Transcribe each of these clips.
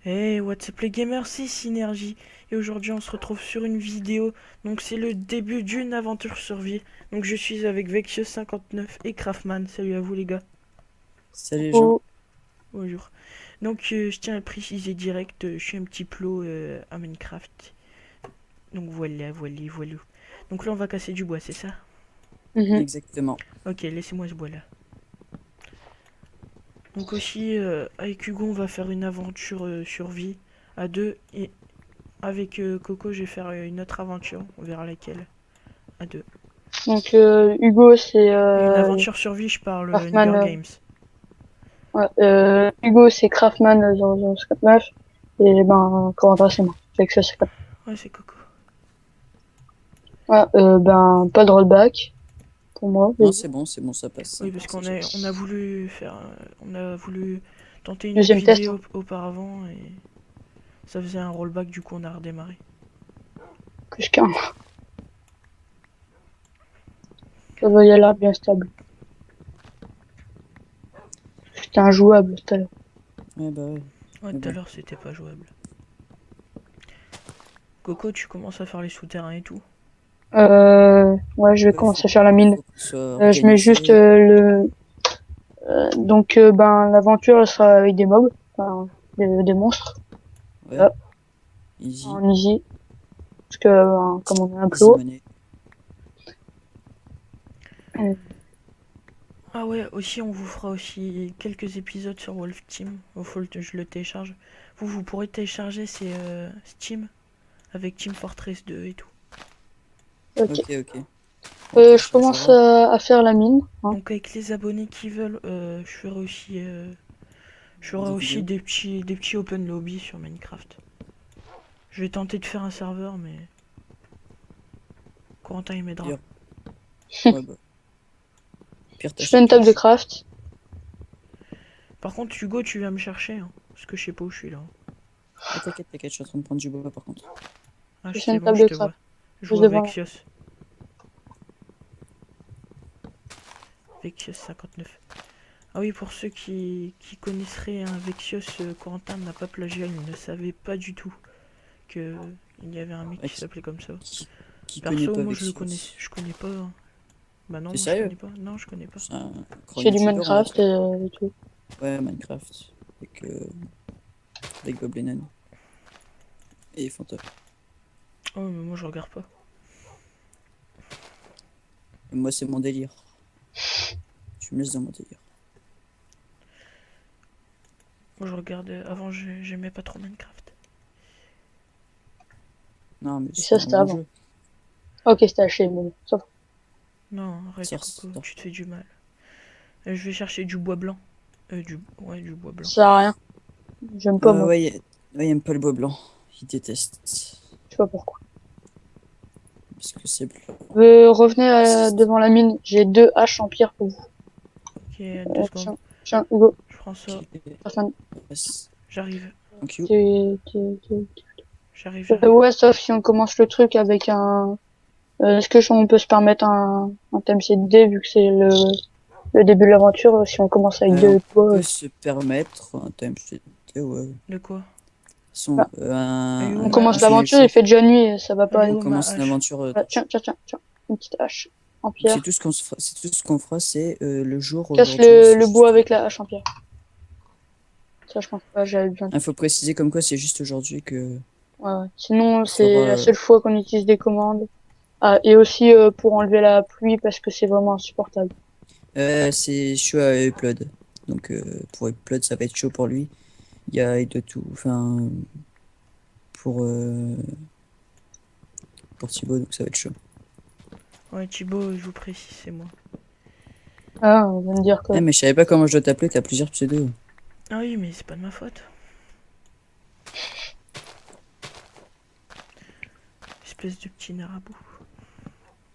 Hey, what's up les gamers, c'est Synergie. Et aujourd'hui on se retrouve sur une vidéo. Donc c'est le début d'une aventure survie. Donc je suis avec Vexios59 et Craftman. Salut à vous les gars. Salut les gens. Oh, Bonjour. Donc je tiens à préciser direct, je suis un petit plot à Minecraft. Donc voilà, voilà, voilà. Donc là on va casser du bois, c'est ça? mhm. Exactement. Ok, laissez-moi ce bois là. Donc aussi avec Hugo on va faire une aventure survie à deux. Et avec Coco je vais faire une autre aventure. On verra laquelle. À deux. Donc Hugo c'est Une aventure survie, je parle Craftman, Hunger Games. ouais, Hugo c'est Craftman 0059 et ben Corentin c'est moi. Fait que ça c'est comme Ouais, c'est Coco. ouais, ben pas de rollback pour moi. Non, Vas-y. c'est bon, ça passe, Oui, parce ça qu'on gère. a voulu faire. On a voulu tenter une autre Deuxième test, hein. vidéo auparavant et ça faisait un rollback, du coup on a redémarré. Plus qu'un. Ça va y aller bien stable. C'était injouable tout à l'heure. Ouais, bah ouais. Ouais, Mais tout à bon. l'heure c'était pas jouable. Coco, tu commences à faire les souterrains et tout. Ouais, je vais Ouais, commencer à faire la mine. faut qu'on soit Je mets juste organisé. donc ben l'aventure elle sera avec des mobs, enfin des monstres, Ouais, là, easy. en easy, parce que comme on est un Easy plot. money. Ah ouais, aussi on vous fera aussi quelques épisodes sur Wolf Team. Il faut que je le télécharge. Vous pourrez télécharger, c'est Steam avec Team Fortress 2 et tout. Ok, Ok. ok. On Je commence téléchargera. à faire la mine, hein. Donc avec les abonnés qui veulent, je ferai Des aussi vidéos. des petits open lobby sur Minecraft. Je vais tenter de faire un serveur, mais Corentin il m'aidera. Pire. Ouais, bah. Pire, Je fais t'achètes une table de Twitch. craft. Par contre, Hugo, tu viens me chercher, hein, parce que je sais pas où je suis là. Ah, t'inquiète, t'inquiète, je suis en train de prendre du bois par contre. Ah, Je fais c'est une bon, table je de te craft vois. Je juste vois devant là. Vexios. Vexios 59. Ah oui, pour ceux qui connaisseraient un Vexios, Corentin n'a pas plagiat, il ne savait pas du tout que il y avait un mec Ah, qui s'appelait comme ça. qui connaît Perso, pas moi Vexios? je connais pas, hein. Bah non, T'es moi je sérieux? connais pas. Non, je connais pas. C'est un Je grand fais du youtubeur, on va Minecraft dire. et tout. Ouais, Minecraft. Avec Goblinon. Et Fanta. Oh, mais moi je regarde pas. Et moi, c'est mon délire. Tu me laisses dans mon délire. Moi je regarde. Avant, j'aimais pas trop Minecraft. Non, mais Et c'était ça un c'était bon avant. jeu. Ok, c'était haché, mais bon, ça va. Non, arrête, Sors, Coco, sors. tu te fais du mal. Je vais chercher du bois blanc. Ouais, du bois blanc. Ça sert à rien. J'aime pas moi. Ouais, ouais, il aime pas le bois blanc. Il déteste. Je sais pas pourquoi. Parce que c'est blanc. Revenez devant la mine. J'ai deux haches en pierre pour vous. Ok, 2 secondes. Tiens, tiens, Hugo. Je prends ça. Ok. Craftman. Yes. J'arrive. Thank you. J'arrive. Ouais, sauf si on commence le truc avec un. Est-ce que on peut se permettre un thème CDD vu que c'est le début de l'aventure, si on commence avec On deux toits. peut se permettre un time sheet, ouais. De quoi? Son, Voilà. Et On où ma commence résumé du l'aventure, hache? il jeu. fait déjà nuit, ça va pas Elle est On aller. où ma commence une hache? aventure. Voilà, tiens, tiens, tiens, tiens. Une petite hache en Donc c'est pierre. tout ce qu'on se fera, c'est tout ce qu'on fera, c'est le jour Casse aujourd'hui, c'est le bois juste. avec la hache en pierre. Ça, je pense pas, j'avais besoin de. Il faut préciser comme quoi c'est juste aujourd'hui que Ouais, ouais. Sinon, on c'est la fera. seule fois qu'on utilise des commandes. Ah, et aussi pour enlever la pluie parce que c'est vraiment insupportable. C'est chaud à Upload. Donc pour Upload, ça va être chaud pour lui. Il doit tout. Enfin, pour, euh, pour Thibaut, donc ça va être chaud. Ouais, Thibaut, je vous précise, c'est moi. Ah, on va me dire que. Eh, mais je savais pas comment je dois t'appeler, t'as plusieurs pseudos. Ah oui, mais c'est pas de ma faute. Espèce de petit marabout.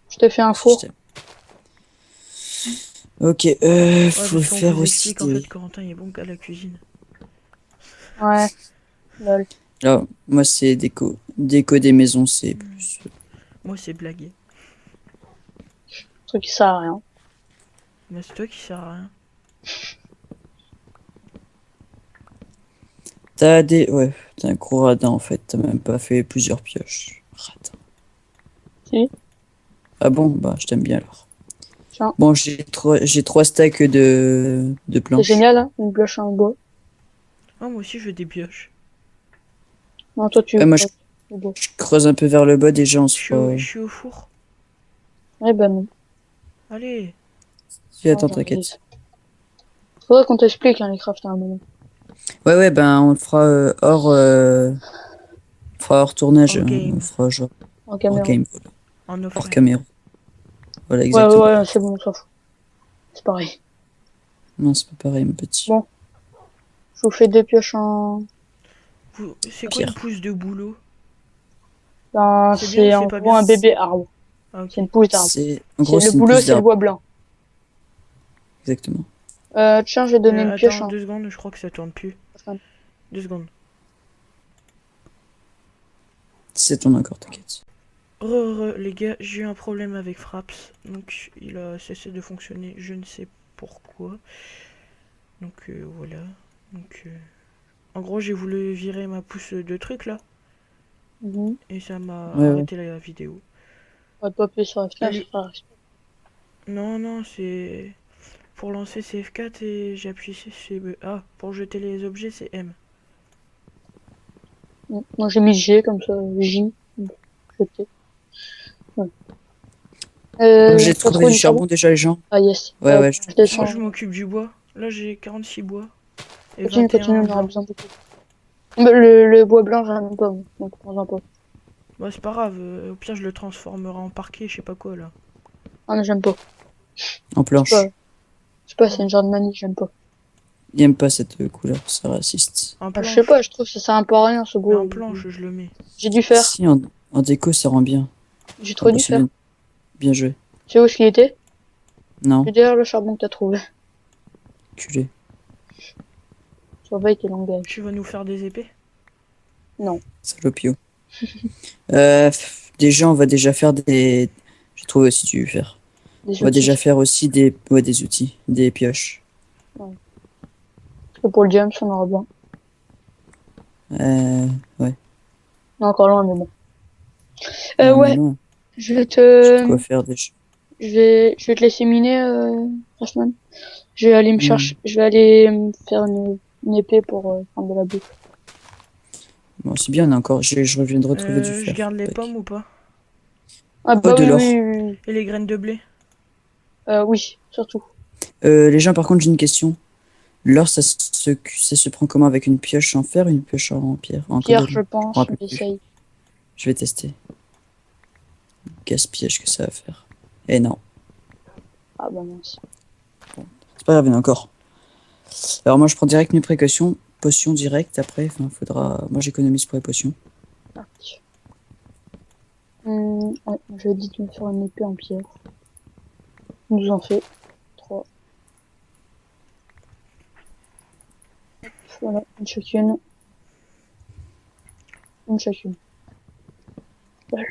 Je te fais un Si je four. t'aime. Ok, Ouais, faut parce qu'on faire vous aussi explique, en fait, des. Corentin il est bon qu'à la cuisine. Ouais, lol. Alors, moi, c'est déco des maisons, c'est Hmm. plus. Moi, c'est blaguer. Truc qui sert à rien. Mais c'est toi qui sert à rien. Ouais, t'as un gros radin en fait, t'as même pas fait plusieurs pioches. Radin. Si, Ah bon, bah je t'aime bien alors. tiens. Bon, j'ai trois stacks de C'est planches. génial, hein, une pioche en bois. Ah, moi aussi, je veux des pioches. Non, toi, tu Ouais, moi je, creuses le bois. je creuse un peu vers le bas, déjà on se fera. Je suis au four. Eh ben non. Allez. Si, Non, attends, j'arrive. t'inquiète. Faudrait qu'on t'explique, hein, les crafts à un moment. Ouais, ouais, ben on le fera on fera hors tournage, Hors hein. On game. fera genre En hors caméra. game, voilà. En Hors offline. caméra. Voilà, Ouais, ouais, exactement. ouais, c'est bon, on s'en fout. C'est pareil. Non, c'est pas pareil, mon petit. Bon, je vous fais 2 pioches en... C'est quoi une Pierre. pousse de boulot? Ben, C'est bien ou c'est c'est en pas gros bien? un bébé arbre. Ah, C'est ok. une pousse d'arbre. En gros, Le c'est une boulot, pousse c'est le d'arbre. bois blanc. Exactement. Tiens, je vais donner une pioche Attends, en... 2 secondes, je crois que ça tourne plus. 2 secondes. C'est ton encore, t'inquiète. Les gars, j'ai eu un problème avec Fraps. Donc, il a cessé de fonctionner. Je ne sais pourquoi. Donc, voilà. Donc, en gros, j'ai voulu virer ma pousse de truc là. Mhm. Et ça m'a Ouais, ouais. arrêté la vidéo. On va pas appuyer sur F15, Salut. ça fera... Non, non, c'est. Pour lancer c'est F4 et j'ai appuyé c'est. Ah, pour jeter les objets, c'est M. Moi, j'ai mis G, comme ça, J. Jeter. Ouais. J'ai T'as trouvé trouvé du du charbon? charbon déjà, les gens. Ah, yes. Ouais, ouais, j'ai Je trouvé du Moi, descends. je charbon. m'occupe du bois. Là, j'ai 46 bois. Et Continue, continue, 21 on aura blancs. besoin de beaucoup. Mais le bois blanc, j'en ai pas, moi. Donc, prends-en pas. Bah, c'est pas grave. Au pire, je le transformerai en parquet, je sais pas quoi là. Ah, non, j'aime pas. En Je sais pas. planche. Je sais pas, c'est Oh. une genre de manie, j'aime pas. Il aime pas cette couleur, c'est raciste. En Ah, je sais pas, planche. je trouve que ça sert un peu à rien, ce Mais bois. en planche, je le mets. J'ai du fer. Si, en déco, ça rend bien. J'ai Ah trop bah du c'est fer. bien, bien joué. Tu sais où est-ce qu'il était? Non, C'est derrière le charbon que t'as trouvé. culé. Surveille tes langages. Tu vas nous faire des épées? Non. Salopio. Déjà, on va déjà faire des... J'ai trouvé aussi du fer. Des On va déjà outils. faire aussi des outils, des pioches. Ouais. Parce que pour le diamant, on aura besoin. Ouais. On est encore loin, mais bon. Ouais, on est Ouais, loin. je vais J'ai de quoi te, faire déjà. je vais te laisser miner, Rashman. Je vais aller me Hmm. chercher, je vais aller me faire une épée pour prendre de la bouffe. Bon, c'est bien, on a encore... je reviens de retrouver du Je fer. garde les Tac. pommes ou pas? Ah Oh, bah de oui, oui, l'or. oui, oui. Et les graines de blé? Oui, surtout. Les gens, par contre, j'ai une question. L'or, ça se prend comment avec une pioche en fer ou une pioche en pierre, en Pierre, je cobble? Je me pense, mais rappelle plus. essaye. Je vais tester. Gaspillage que ça va faire. Eh non, Ah bah mince. c'est pas grave, il y en a encore. Alors moi, je prends direct mes précautions. Potion direct après. Enfin, faudra. Moi, j'économise pour les potions. Parti. Ouais, je dis de me faire une épée en pierre. On nous en fait 3. Voilà, une chacune. Une chacune. Voilà.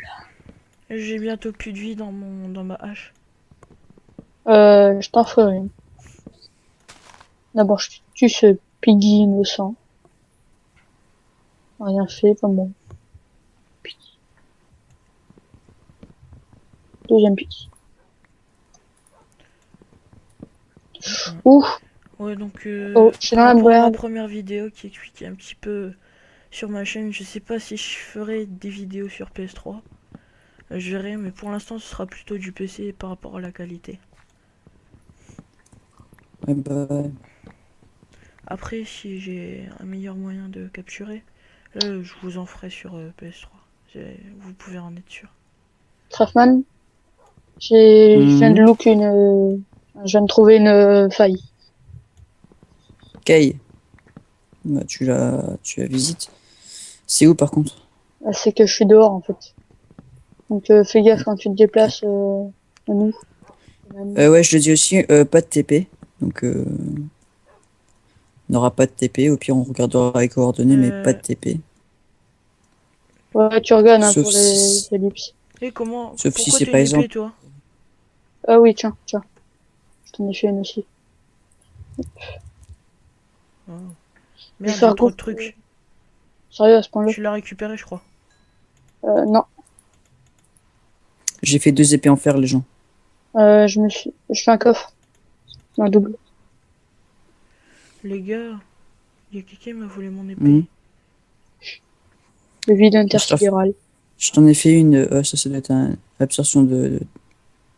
J'ai bientôt plus de vie dans ma hache. Je t'en ferai une. D'abord, je tue ce piggy innocent. Rien fait, pas bon. Piggy. Deuxième piggy. Ouf. Ouais, donc Oh, je suis dans par la rapport à ma merde. première vidéo qui expliquait un petit peu sur ma chaîne, je sais pas si je ferai des vidéos sur PS3. Je verrai, mais pour l'instant ce sera plutôt du PC par rapport à la qualité. Ouais, bah, ouais. Après, si j'ai un meilleur moyen de capturer, là je vous en ferai sur PS3. Vous pouvez en être sûr. Craftman, je viens de Mhm. look je viens de trouver une faille. Kay, bah, tu la visites. C'est où par contre? C'est que je suis dehors, en fait. Donc, fais gaffe quand tu te déplaces, Manu. Ouais, je le dis aussi, pas de TP. Donc, on n'aura pas de TP. Au pire, on regardera les coordonnées, mais pas de Euh, TP. Ouais, tu regardes, hein, Sauf pour les si, ellipses. et comment, sauf si pourquoi c'est t'as par une épée exemple. toi? Ah oui, tiens, tiens. Je t'en ai fait une aussi. Oh. Je vais Merde, j'ai faire trop go. de trucs. Sérieux, à ce point-là? Tu l'as récupéré, je crois. Non. J'ai fait 2 épées en fer, les gens. Je fais un coffre. Un double. Les gars, il y a quelqu'un qui m'a volé mon épée. Mhm. Le vide intersidéral. Je t'en ai fait une. Ça doit être une absorption de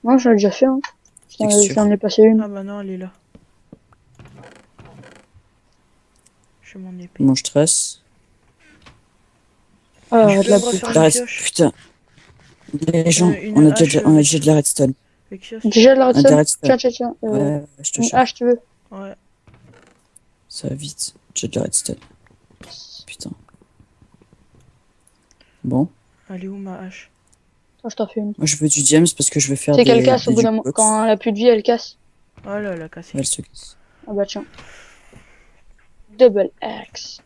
Non, j'en ai déjà fait, hein. texture. J'en ai passé une. Ah bah non, elle est là. J'ai mon épée. Bon, je trace. Ah, Je de peux la me refaire bouffe. une La pioche. Putain. Les gens, Une on a hache, déjà de la redstone. Vexios. Déjà de la On a de la redstone? redstone. Tiens, tiens, tiens. Ouais, je te Une jure. hache, tu veux? Ouais. Ça va vite. J'ai de la redstone. Putain. Bon. Elle est où ma hache? Attends, je t'en fais une. Moi, je veux du diams parce que je veux faire C'est qu'elle casse au des bout d'un moment. jukebox. Quand elle a plus de vie, elle casse. Oh là, elle a cassé. Ouais, elle se casse. Ah bah tiens. Double axe.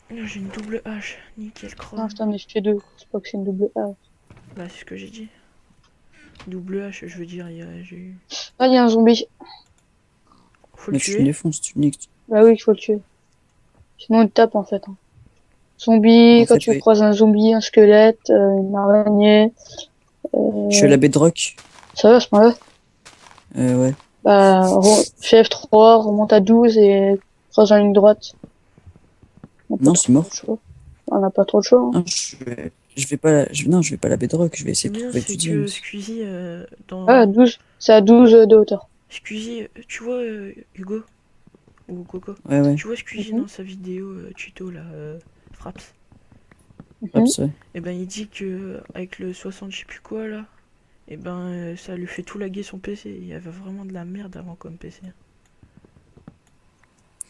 J'ai une double hache. Nickel Non, chrome. je t'en ai fait deux. C'est pas que c'est une double hache. Bah, c'est ce que j'ai dit. Double hache, je veux dire, j'ai eu. Ah, il y a un zombie. Faut le Mais tu me tuer. défonces, tu me niques. Bah oui, il faut le tuer. Sinon, il te tape en fait, hein. Zombie, En quand fait, tu oui. croises un zombie, un squelette, une araignée. Je suis à la bedrock. Ça va à ce moment-là? Ouais. Bah, fais F3, remonte à 12 et croise en ligne droite. On n'a pas Non, trop c'est mort. le choix. On n'a pas trop le choix, hein. Non, je vais pas, non, je vais pas à la bedrock. Je vais C'est essayer de bien, trouver c'est du que diams. Squeezie, dans. Ah, 12. C'est à 12 de hauteur. Squeezie, tu vois, Hugo ou Coco, Ouais, ouais. tu vois Squeezie Mhm. dans sa vidéo tuto là, Fraps. Mhm. Hop, ça. Et ben il dit que avec le 60 je sais plus quoi là, et ben ça lui fait tout laguer son PC. Il y avait vraiment de la merde avant comme PC.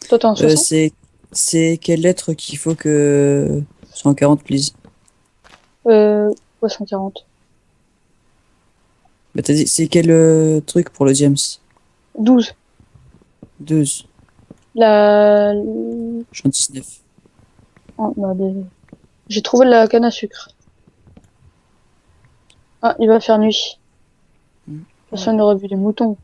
Toi, t'es en 60? C'est quelle lettre qu'il faut que 140, please. Ouais, 140. Bah, t'as dit, c'est quel truc pour le diams? 12. 12. La... Je suis en 19. Oh, bah, j'ai trouvé la canne à sucre. Ah, il va faire nuit. Mm. Personne n'aurait vu des moutons.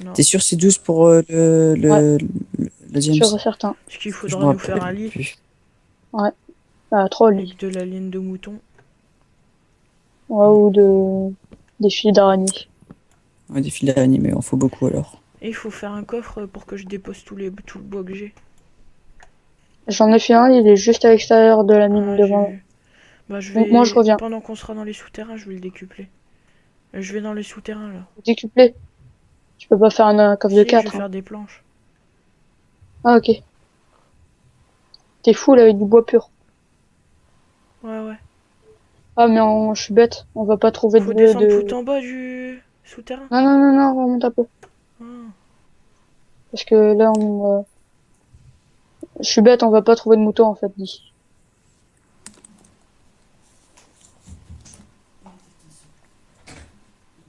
Non. T'es sûr c'est 12 pour la diams? Sûr et certain. Ce qu'il Je faudra me nous faire un rappelle lit plus. Ah, 3 lits. avec de la laine de mouton. Ouais, ou des filles d'araignée. Ouais, des fils d'araignée, mais il en faut beaucoup alors. Et il faut faire un coffre pour que je dépose tout le bois que j'ai. J'en ai fait un, il est juste à l'extérieur de la mine Ah, j'ai devant. vu. Bah je Donc, vais. moi, je reviens. Pendant qu'on sera dans les souterrains, je vais le décupler. Je vais dans les souterrains là. Décuplé. Tu peux pas faire un coffre de Si, je vais 4. faire des planches. Ah, ok. T'es fou là avec du bois pur. Ouais, ouais. Ah, mais je suis bête. On va pas trouver Faut de... descendre tout en bas du souterrain. Non, non, non, non, remonte un peu. Ah. Parce que là, je suis bête, on va pas trouver de moutons en fait d'ici.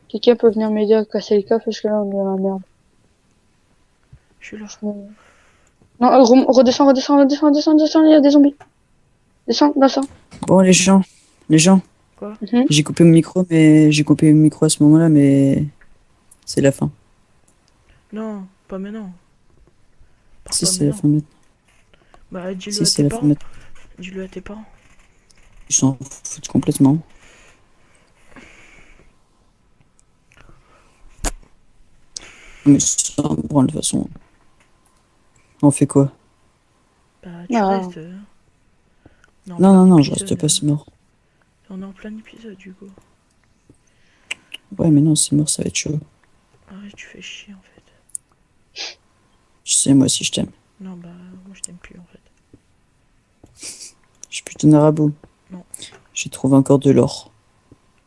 Quelqu'un peut venir m'aider à casser les coffres parce que là, on est dans la merde. Je suis là. Non, redescends, redescends, redescends, redescends, redescends, il y a des zombies. Descends, descends. Bon, les gens, Mhm. j'ai coupé mon micro, à ce moment-là, mais c'est la fin. Non, pas maintenant. Pars Si, pas c'est la maintenant. fin maintenant. Bah dis-le Si, à c'est tes la fin parents. maintenant. Dis-le à tes parents. Ils s'en foutent complètement. Mais ça me branle, de toute façon. On fait quoi? Bah tu Ah. restes. On est en Non, plein non, non, je épisode, reste pas, c'est mort. On est en plein épisode, Hugo. Ouais, mais non, c'est mort, ça va être chaud. Arrête, tu fais chier en fait. Je sais, moi aussi, je t'aime. Non, bah moi je t'aime plus en fait. Je suis plutôt Narabu. Non. J'ai trouvé encore de l'or.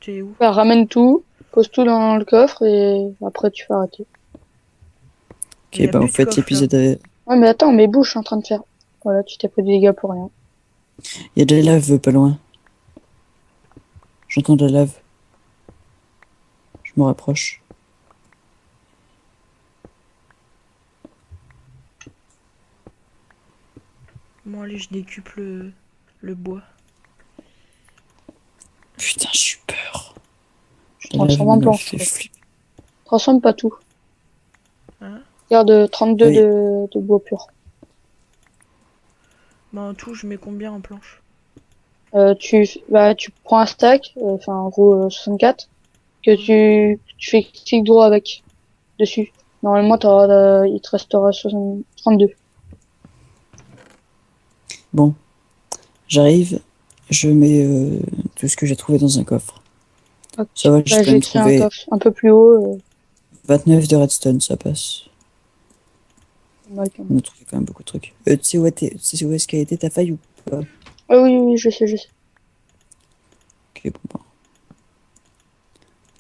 T'es où? Bah, ramène tout, pose tout dans le coffre et après tu fais arrêter. Ok, Y a bah, plus en de fait, coffre, l'épisode. Ouais, mais attends, mes bouches, je suis en train de faire. Voilà, tu t'es pris des dégâts pour rien. Il y a de la lave pas loin. J'entends de la lave. Je me rapproche. Bon allez, je décupe le bois. Putain, j'ai eu peur. Je La lave transforme en me planche. fait flipper. Transforme pas tout. Hein? Garde 32 Oui. de bois pur. Bah, en tout, je mets combien en planche? Tu prends un stack, enfin en gros 64, que Ouais. tu fais clic droit avec dessus. Normalement, il te restera 32. Bon, j'arrive, je mets tout ce que j'ai trouvé dans un coffre. Ok. Ça va, j'ai Là, quand j'ai même créé un trouvé coffre un peu plus haut. 29 de redstone, ça passe. Quand même. On a trouvé quand même beaucoup de trucs. Tu sais où est-ce qu'a été ta faille ou pas? Ah oui, oui, je sais, je sais. Ok, bon, bah,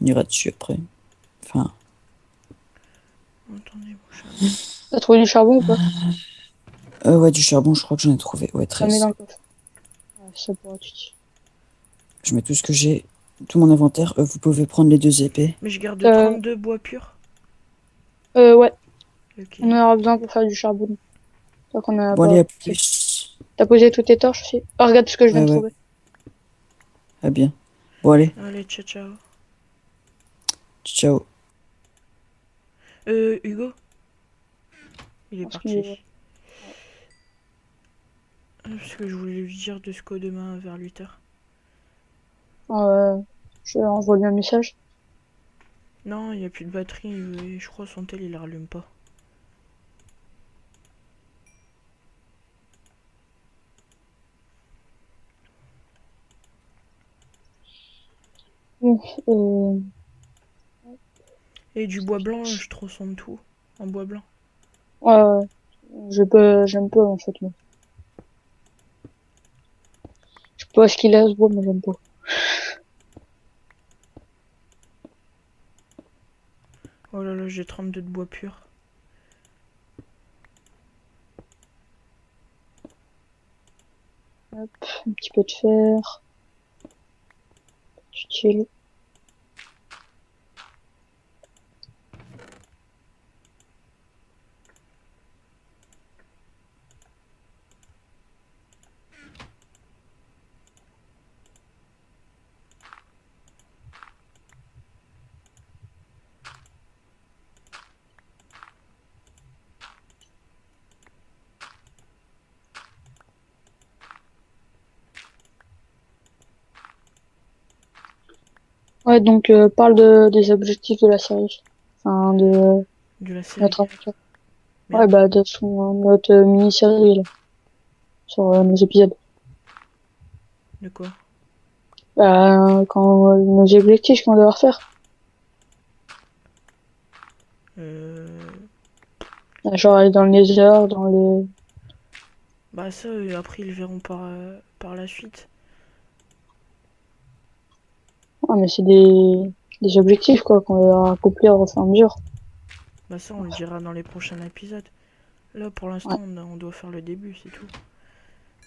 on ira dessus après. Enfin, Attendez, mon charbon. T'as trouvé du charbon ou pas? ouais, du charbon, je crois que j'en ai trouvé. Ouais, Ça met dans 13. le coffre. Ouais, ça pourra tout de suite. Je mets tout ce que j'ai, tout mon inventaire. Vous pouvez prendre les 2 épées. Mais je garde Euh, 32 bois purs. ouais, Ok. on en aura besoin pour faire du charbon. Tant qu'on en a Bon, pas allez, à assez. plus. T'as posé toutes tes torches aussi? Oh, regarde ce que je viens Ouais, de ouais, trouver. à bien. Bon, allez, Allez, ciao, ciao. ciao. Hugo? Il est Parce qu'il parti. Parce que je voulais lui dire de SCO demain vers 8h. je envoie lui un message. Non, il n'y a plus de batterie et je crois son tel il rallume pas. Bon, euh, Et du bois blanc, je transforme tout en bois blanc. ouais, j'aime pas en fait, moi. Je sais pas ce qu'il a ce bois, mais j'aime pas. Oh là là, j'ai 32 de bois pur. Hop, un petit peu de fer. Utile. Ouais, donc parle des objectifs de la série. Enfin, de De la série. notre aventure. Ouais, Merde. bah de notre mini-série là, sur nos épisodes. De quoi? Quand nos objectifs qu'on doit refaire. Euh... Genre aller dans le Nether, dans les... Bah ça, après ils verront par la suite. Ouais, mais c'est des objectifs quoi, qu'on va accomplir au fur et à mesure. Bah ça, on le dira dans les prochains épisodes. Là, pour Ouais. l'instant, on doit faire le début, c'est tout.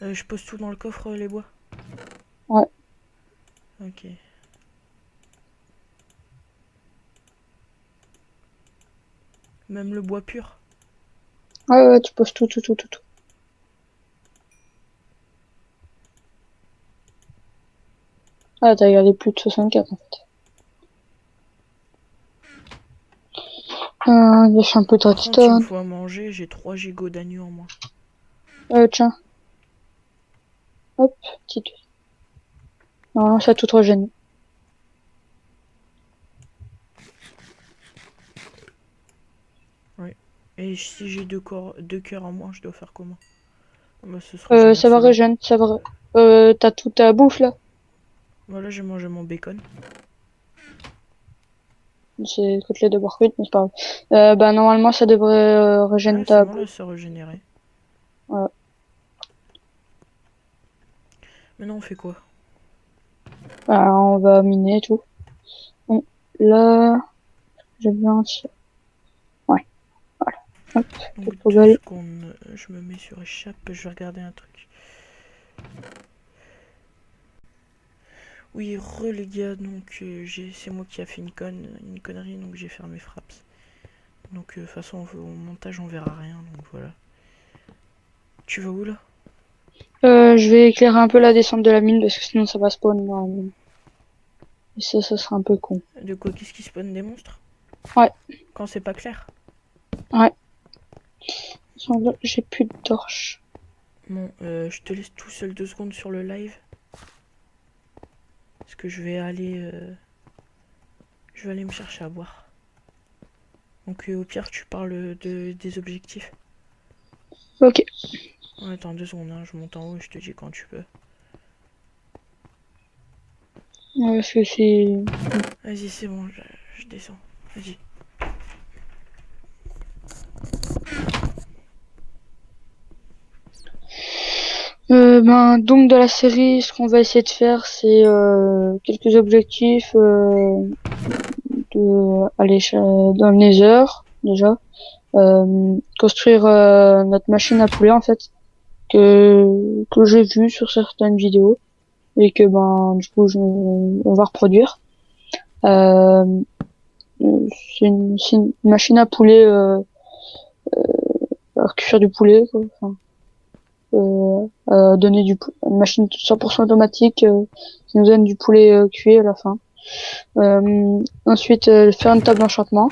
Je pose tout dans le coffre, les bois. Ouais. Ok. Même le bois pur. Ouais, ouais, tu poses tout, tout, tout, tout, tout. Ah, t'as gardé plus de 64 en fait. Il y a un peu de Par contre, il me redstone. faut à manger, j'ai 3 gigots d'agneau en moins. Tiens, hop, petite. Non, ça tout régène. Et si j'ai deux cœurs en moins, je dois faire comment? Bah, ce se régénère Ça va selon. régène, ça va. T'as toute ta bouffe là. Voilà, j'ai mangé mon bacon. C'est côtelets de barquette, mais c'est pas grave. Bah normalement ça devrait régénérer Ouais, c'est ta bon, là, bouffe. c'est régénéré. Ouais. Maintenant, on fait quoi? Bah, on va miner et tout. Bon, là, j'ai bien. Ouais, voilà. Hop, Donc, quelques balles. je me mets sur échappe, je vais regarder un truc. Oui, les gars, donc c'est moi qui a fait une connerie, donc j'ai fermé Fraps. Donc de toute façon au montage on verra rien, donc voilà. Tu vas où là? Je vais éclairer un peu la descente de la mine parce que sinon ça va spawn dans la mine. Et ça sera un peu con. De quoi? Qu'est-ce qui spawn des monstres? Ouais, Quand c'est pas clair? ouais. J'ai plus de torches. Bon, je te laisse tout seul 2 secondes sur le live. Parce que je vais aller me chercher à boire. Donc au pire, tu parles des objectifs. Ok. Ouais, attends 2 secondes, hein, je monte en haut et je te dis quand tu peux. Ouais, parce que c'est... Vas-y, c'est bon, je descends. Vas-y. Donc dans la série, ce qu'on va essayer de faire, c'est quelques objectifs aller dans le Nether déjà, construire notre machine à poulet en fait que j'ai vu sur certaines vidéos et que du coup on va reproduire. Euh, c'est une machine à poulet à cuire du poulet quoi. Enfin, donner une machine 100% automatique qui nous donne du poulet cuit à la fin. Ensuite, faire une table d'enchantement.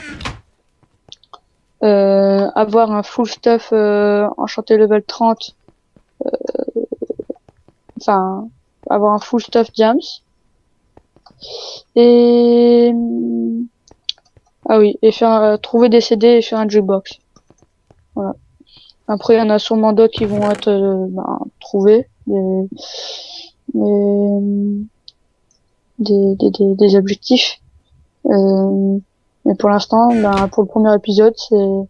Avoir un full stuff enchanté level 30. Enfin, avoir un full stuff diams. Et... Ah oui, et faire trouver des CD et faire un jukebox. Voilà. Après, il y en a sûrement d'autres qui vont être trouvés. Des objectifs. Mais pour l'instant, pour le premier épisode, je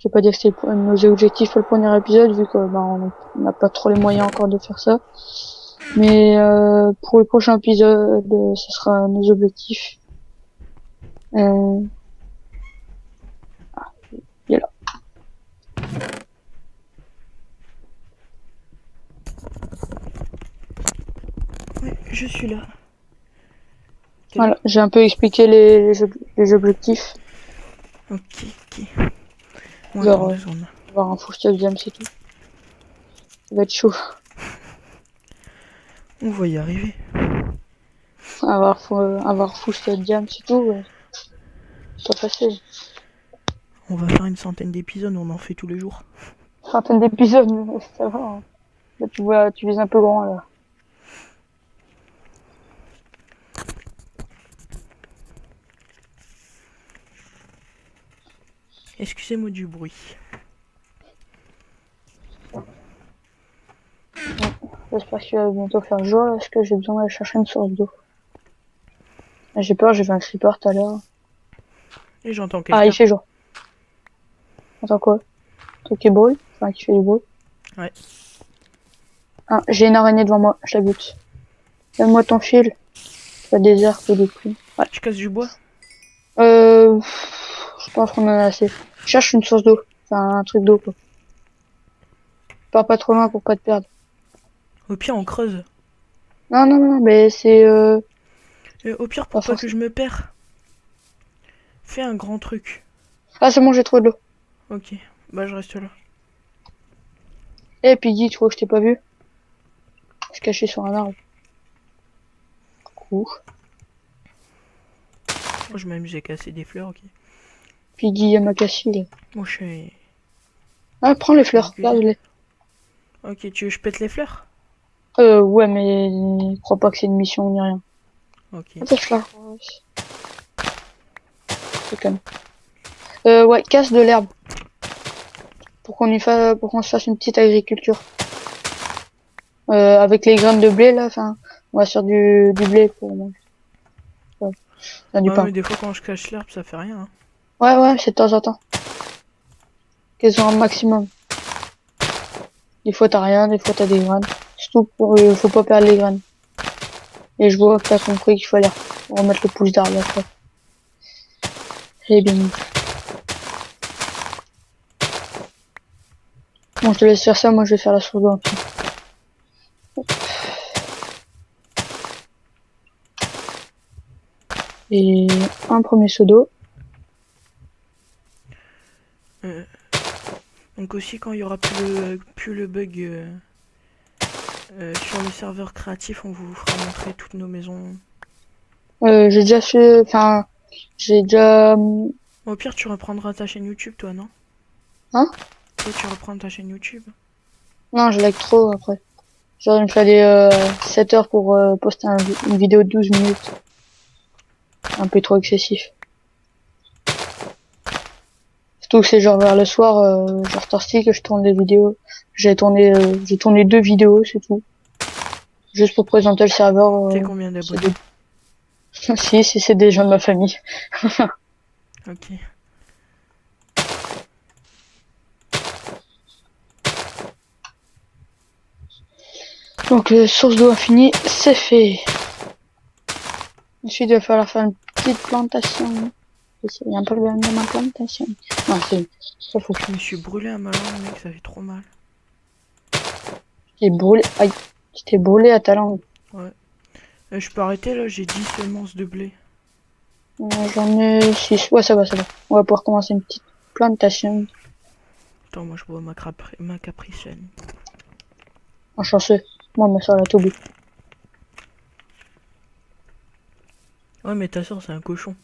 vais pas dire que c'est nos objectifs pour le premier épisode, vu que on n'a pas trop les moyens encore de faire ça. Mais pour le prochain épisode, ce sera nos objectifs. Il est là. Ouais, je suis là. Voilà, j'ai un peu expliqué les objectifs. Ok, ok. Bon, Genre, attends 2 secondes. avoir un full stuff diams et tout. Ça va être chaud. On va y arriver. Avoir full stuff diams et tout, c'est pas facile. On va faire une centaine d'épisodes, on en fait tous les jours. Centaine d'épisodes, mais ça va. Hein. Là, tu vises un peu grand, là. Excusez-moi du bruit. J'espère qu'il va bientôt faire jour, là, parce que j'ai besoin d'aller chercher une source d'eau. J'ai peur, j'ai vu un creeper tout à l'heure. Et j'entends Ah, il quelqu'un. fait jour. Attends quoi? Truc qui brûle? Enfin, qui fait du bruit. Ouais. Ah, j'ai une araignée devant moi, je la bute. Donne-moi ton fil. Ça déserte des plumes. Ouais. Je casse du bois. Je pense qu'on en a assez. Je cherche une source d'eau. Enfin, un truc d'eau, quoi. Pars pas trop loin pour pas te perdre. Au pire, on creuse. Non, mais c'est Au pire, pour pas pas que forcément. je me perds, fais un grand truc. Ah, c'est bon, j'ai trouvé de l'eau. Ok, bah je reste là. Eh, Piggy, tu crois que je t'ai pas vu? Je suis caché sur un arbre. Coucou. Moi, je m'amuse à casser des fleurs, ok. Piggy Yamakasi, là. Moi, je suis... Ah, prends les fleurs, Ok. garde-les. Ok, tu veux que je pète les fleurs? Ouais, mais crois pas que c'est une mission ni rien. Ok. Ah, tes fleurs. C'est comme. Ouais, casse de l'herbe. Pour qu'on se fasse une petite agriculture. Avec les graines de blé, là, enfin, on va sur du blé pour manger. Ouais. Enfin, du Ouais, pain. mais des fois, quand je cache l'herbe, ça fait rien. Hein. Ouais, c'est de temps en temps. Qu'elles ont un maximum. Des fois t'as rien, des fois t'as des graines. Surtout faut pas perdre les graines. Et je vois que t'as compris qu'il fallait remettre le pouce d'arbre après. J'ai bien mis. Bon, je te laisse faire ça, moi je vais faire la source d'eau. Et un premier seau d'eau. Donc aussi, quand il y aura plus le bug sur le serveur créatif, on vous fera montrer toutes nos maisons. J'ai déjà fait, enfin, j'ai déjà, Au pire, tu reprendras ta chaîne YouTube, toi, non? Hein? Toi, tu reprends ta chaîne YouTube. Non, je lag trop après. Genre, il me fallait 7 heures pour poster une vidéo de 12 minutes. Un peu trop excessif. Surtout que c'est genre vers le soir, genre Torsti que je tourne des vidéos. J'ai tourné 2 vidéos, c'est tout. Juste pour présenter le serveur. T'es combien C'est d'abonnés? si c'est des gens de ma famille. Ok. Donc, source d'eau infinie, c'est fait. Ensuite, il va falloir faire une petite plantation. Il y a un problème de ma plantation. Non, c'est ça faut que Je me suis brûlé à ma langue, mec, ça fait trop mal. je t'ai brûlé. Aïe, je t'ai brûlé à ta langue. Je peux arrêter là, j'ai 10 semences de blé. J'en ai 6. Ouais, ça va, ça va. On va pouvoir commencer une petite plantation. Attends, moi je bois ma capricène. En chanceux. Moi, ma soeur, elle a tout bu. Ouais, mais ta soeur c'est un cochon.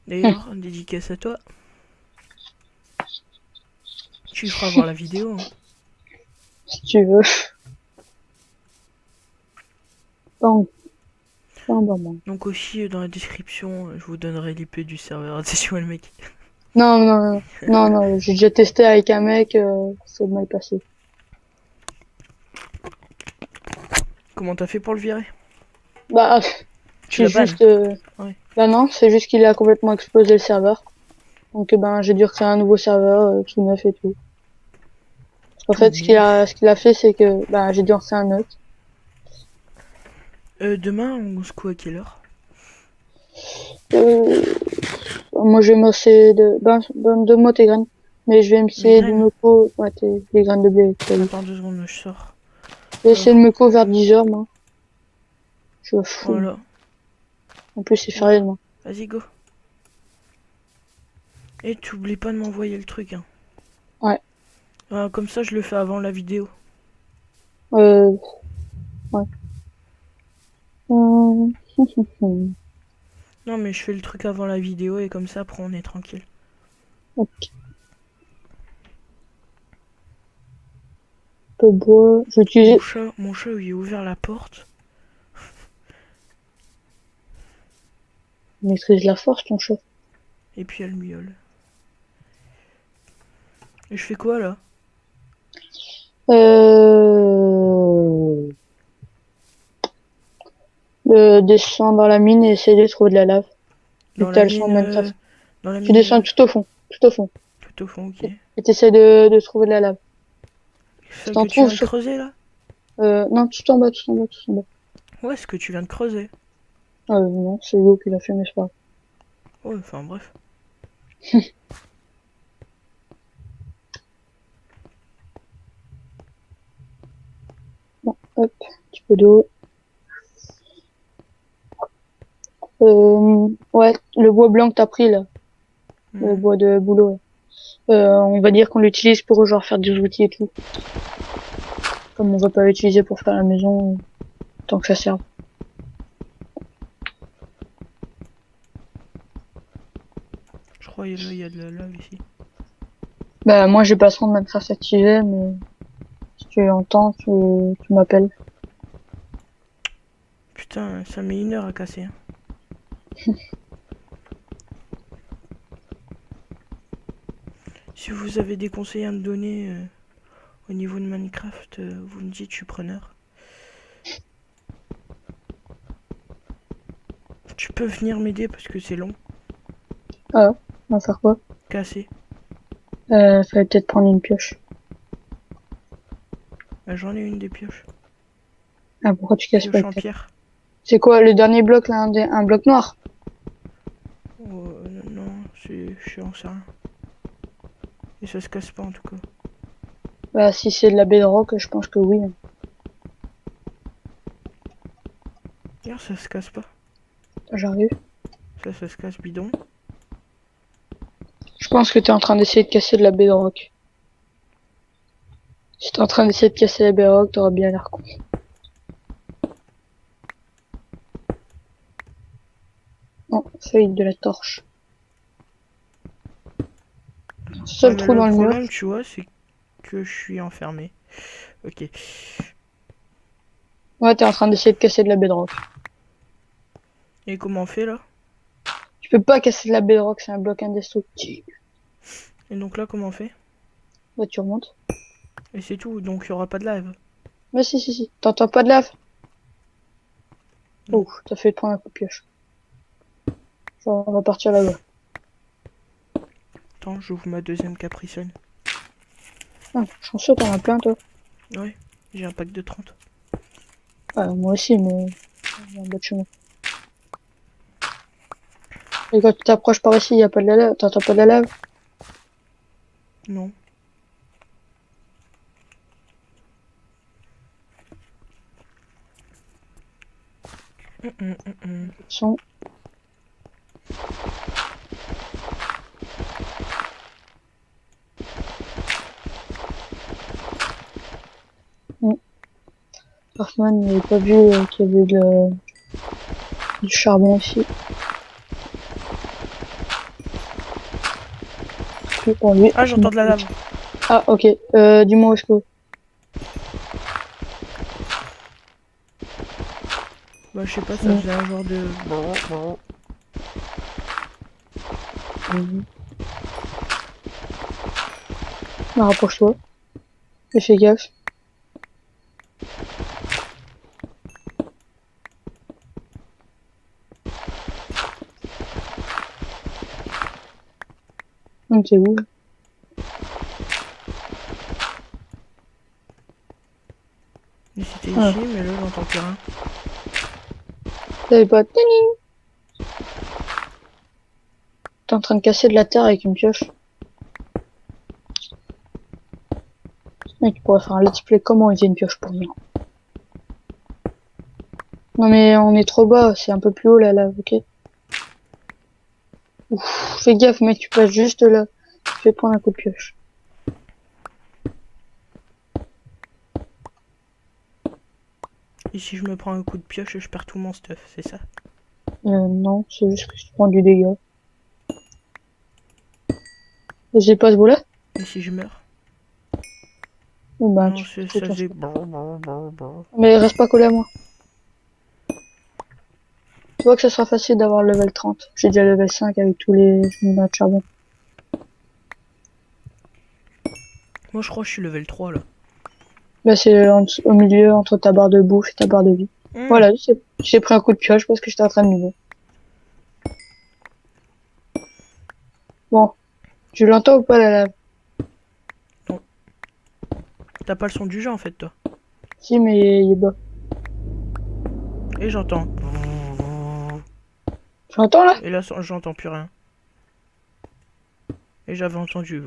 D'ailleurs, dédicace à toi. Tu lui feras voir la vidéo. Hein. Si tu veux. Bon. Bon. Donc aussi dans la description, je vous donnerai l'IP du serveur. C'est tu vois le mec. Non, j'ai déjà testé avec un mec, c'est mal passé. Comment t'as fait pour le virer? Bah, Tu l'as c'est ban? juste, Ouais. bah non, c'est juste qu'il a complètement explosé le serveur. Donc, ben, j'ai dû recréer un nouveau serveur, tout neuf et tout. En fait, Tout neuf. ce qu'il a fait, c'est que, bah, j'ai dû en faire un autre. Demain, on se couche à quelle heure? Euh, moi, je vais m'osser donne-moi tes graines. Mais je vais Mes essayer de graines? me co, ouais, les graines de blé, t'as vu. Attends 2 secondes, je sors. Je vais essayer de me co vers 10 heures, moi. Je suis fou. Voilà. En plus, c'est férié demain. Vas-y, go. Et t'oublies pas de m'envoyer le truc. Hein. Ouais. Comme ça, je le fais avant la vidéo. Ouais. Non, mais je fais le truc avant la vidéo et comme ça, après, on est tranquille. Ok. Peu bois. Je vais utiliser. Mon chat, il a ouvert la porte. Maîtrise la force, ton chat. Et puis elle miaule. Et je fais quoi là? Descends dans la mine et essayer de trouver de la lave. Vu Dans que la t'as le champ mine. de Minecraft. Dans la Tu mine. descends tout au fond. Tout au fond. Tout au fond, ok. Et t'essaies de trouver de la lave. C'est Tu ça t'en que tu viens trouves de sur. creuser là? Non, tout en bas, tout en bas, tout en bas. Ouais, ce que tu viens de creuser. Non, c'est Hugo qui l'a fait, mais c'est pas grave. Ouais, enfin bref. Bon, hop, un petit peu d'eau. Ouais, le bois blanc que t'as pris là. Le Mhm. bois de boulot. On va dire qu'on l'utilise pour genre faire des outils et tout. Comme on va pas l'utiliser pour faire la maison, tant que ça serve. Je crois qu'il y a de la lave ici. Bah moi j'ai pas son de Minecraft activé, mais si tu entends, tu m'appelles. Putain, ça met 1 heure à casser. Hein. Si vous avez des conseils à me donner au niveau de Minecraft, vous me dites, je suis preneur. Tu peux venir m'aider parce que c'est long. Ah, on va faire quoi? Casser. Fallait peut-être prendre une pioche. Bah, j'en ai une des pioches. Ah, pourquoi tu casses pas Pioche avec en ta... pierre. C'est quoi le dernier bloc là, un bloc noir? Oh, non, je suis en rien. Et ça se casse pas en tout cas. Bah si c'est de la bedrock, je pense que oui. Regarde, ça se casse pas. J'arrive. Ça se casse bidon. Je pense que t'es en train d'essayer de casser de la bedrock. Si t'es en train d'essayer de casser la bedrock, t'auras bien l'air con. Oh, feuille de la torche. Seul Ouais, mais trou dans le le mur. problème, tu vois, c'est que je suis enfermé. Ok. Ouais, t'es en train d'essayer de casser de la bedrock. Et comment on fait là? Tu peux pas casser de la bedrock, c'est un bloc indestructible. Et donc là, comment on fait? Bah, tu remontes. Et c'est tout, donc il y aura pas de lave. Mais si. T'entends pas de lave? Non. Ouh, t'as fait prendre un coup de pioche. Genre, on va partir là-bas. Attends, j'ouvre ma deuxième capricène. Ah, chanceux, t'en as plein, toi. Ouais, j'ai un pack de 30. Ah, moi aussi, mais j'ai un bout de chemin. Et quand tu t'approches par ici, y a pas de la lave. T'entends pas de la lave? Non. Hum. Son. Hoffman, il avait pas vu qu'il y avait du charbon ici. Plus pour lui. Ah, j'entends de la lave. Ah, ok. Dis-moi où est-ce que... Bah, je sais pas, ça Mm. faisait un genre de... Bah, rapproche-toi. Et fais gaffe. Donc, t'es où? Mais c'était Ah. ici, mais là, j'entends plus rien. T'avais pas... Ting. T'es en train de casser de la terre avec une pioche. Mec, tu pourrais faire un let's play comment utiliser une pioche pour rien. Non mais on est trop bas, c'est un peu plus haut la lave, ok? Ouf, fais gaffe mec, tu passes juste là. Je vais prendre un coup de pioche. Et si je me prends un coup de pioche, je perds tout mon stuff, c'est ça? Non, c'est juste que je prends du dégât. Et j'ai pas ce bout là? Et si je meurs? Ou bah Non, tu ça fais ton faisait... sport. Mais reste pas collé à moi. Tu vois que ça sera facile d'avoir le level 30. J'ai déjà level 5 avec tous les minerais de charbon. Moi, je crois que je suis level 3, là. Là c'est au milieu entre ta barre de bouffe et ta barre de vie. Hmm. Voilà, j'ai pris un coup de pioche parce que j'étais en train de miner. Bon, tu l'entends ou pas la lave? T'as pas le son du jeu, en fait, toi. Si mais il est bas. Et j'entends. Tu l'entends là? Et là, j'entends plus rien. Et j'avais entendu.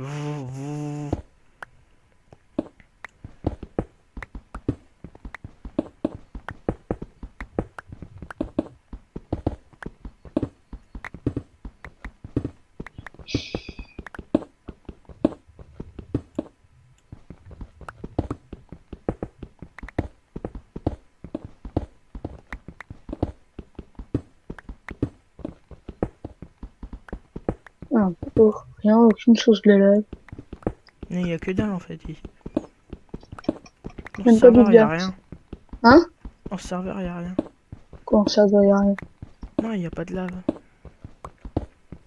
Ah, oh, rien, aucune source de la lave. Mais il y a que dalle, en fait, ici. Dans ce Même pas serveur, il y a d'Idgar. rien. Hein? Dans ce serveur, il y a rien. Comment ça, doit y a rien? Non, il y a pas de lave.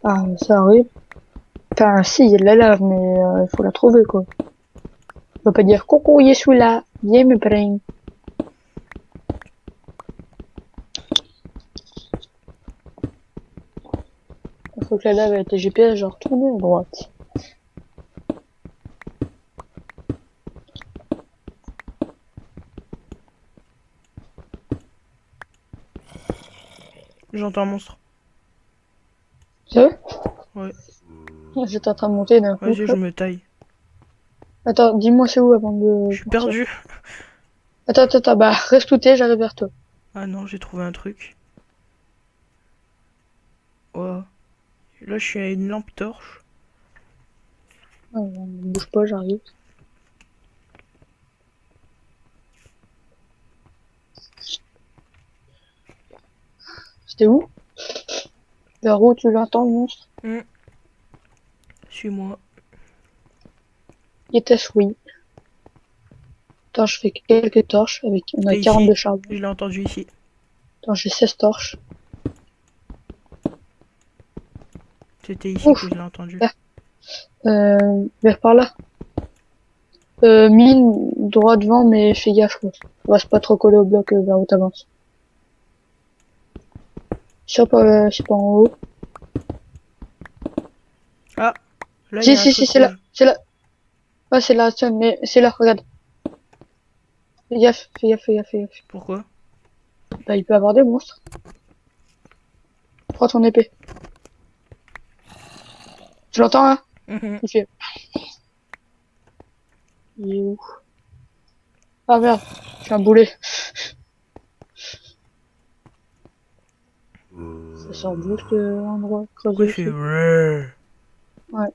Ah, ça arrive. Enfin, si, il y a de la lave, mais il faut la trouver, quoi. On peut pas dire coucou, je suis là, viens me prendre. Il faut que la lave ait été GPS, genre tourner à droite. J'entends un monstre. Tu veux? Ouais. J'étais en train de monter d'un coup. Vas-y, je Hop. me taille. Attends, dis-moi c'est où avant de Je suis partir. perdu. Attends, bah reste où t'es, j'arrive vers toi. Ah non, j'ai trouvé un truc. Oh. Là, je suis à une lampe torche. Bouge pas, j'arrive. C'était où? Vers où tu l'entends, le monstre? Suis-moi. Il était oui. Attends, je fais quelques torches avec, on a T'es 42 ici. charbon. Je l'ai entendu ici. Attends, j'ai 16 torches. C'était ici Ouf. que je l'ai entendu. Vers par là. Mine, droit devant, mais fais gaffe, quoi. On va se pas trop coller au bloc vers où t'avances. C'est pas en haut. Ah, là il y Si, a un si, si, truc c'est là. rouge. C'est là. Ouais, c'est là, tiens, mais c'est là, regarde. Fais gaffe, fais gaffe, fais gaffe, fais gaffe. Pourquoi? Bah, il peut avoir des monstres. Prends ton épée. Tu l'entends, hein? Mhm. Il fait. Il est où? Ah merde, je suis un boulet. Ça sort d'où cet endroit Pourquoi creusé il fait aussi? Rrrr. Ouais,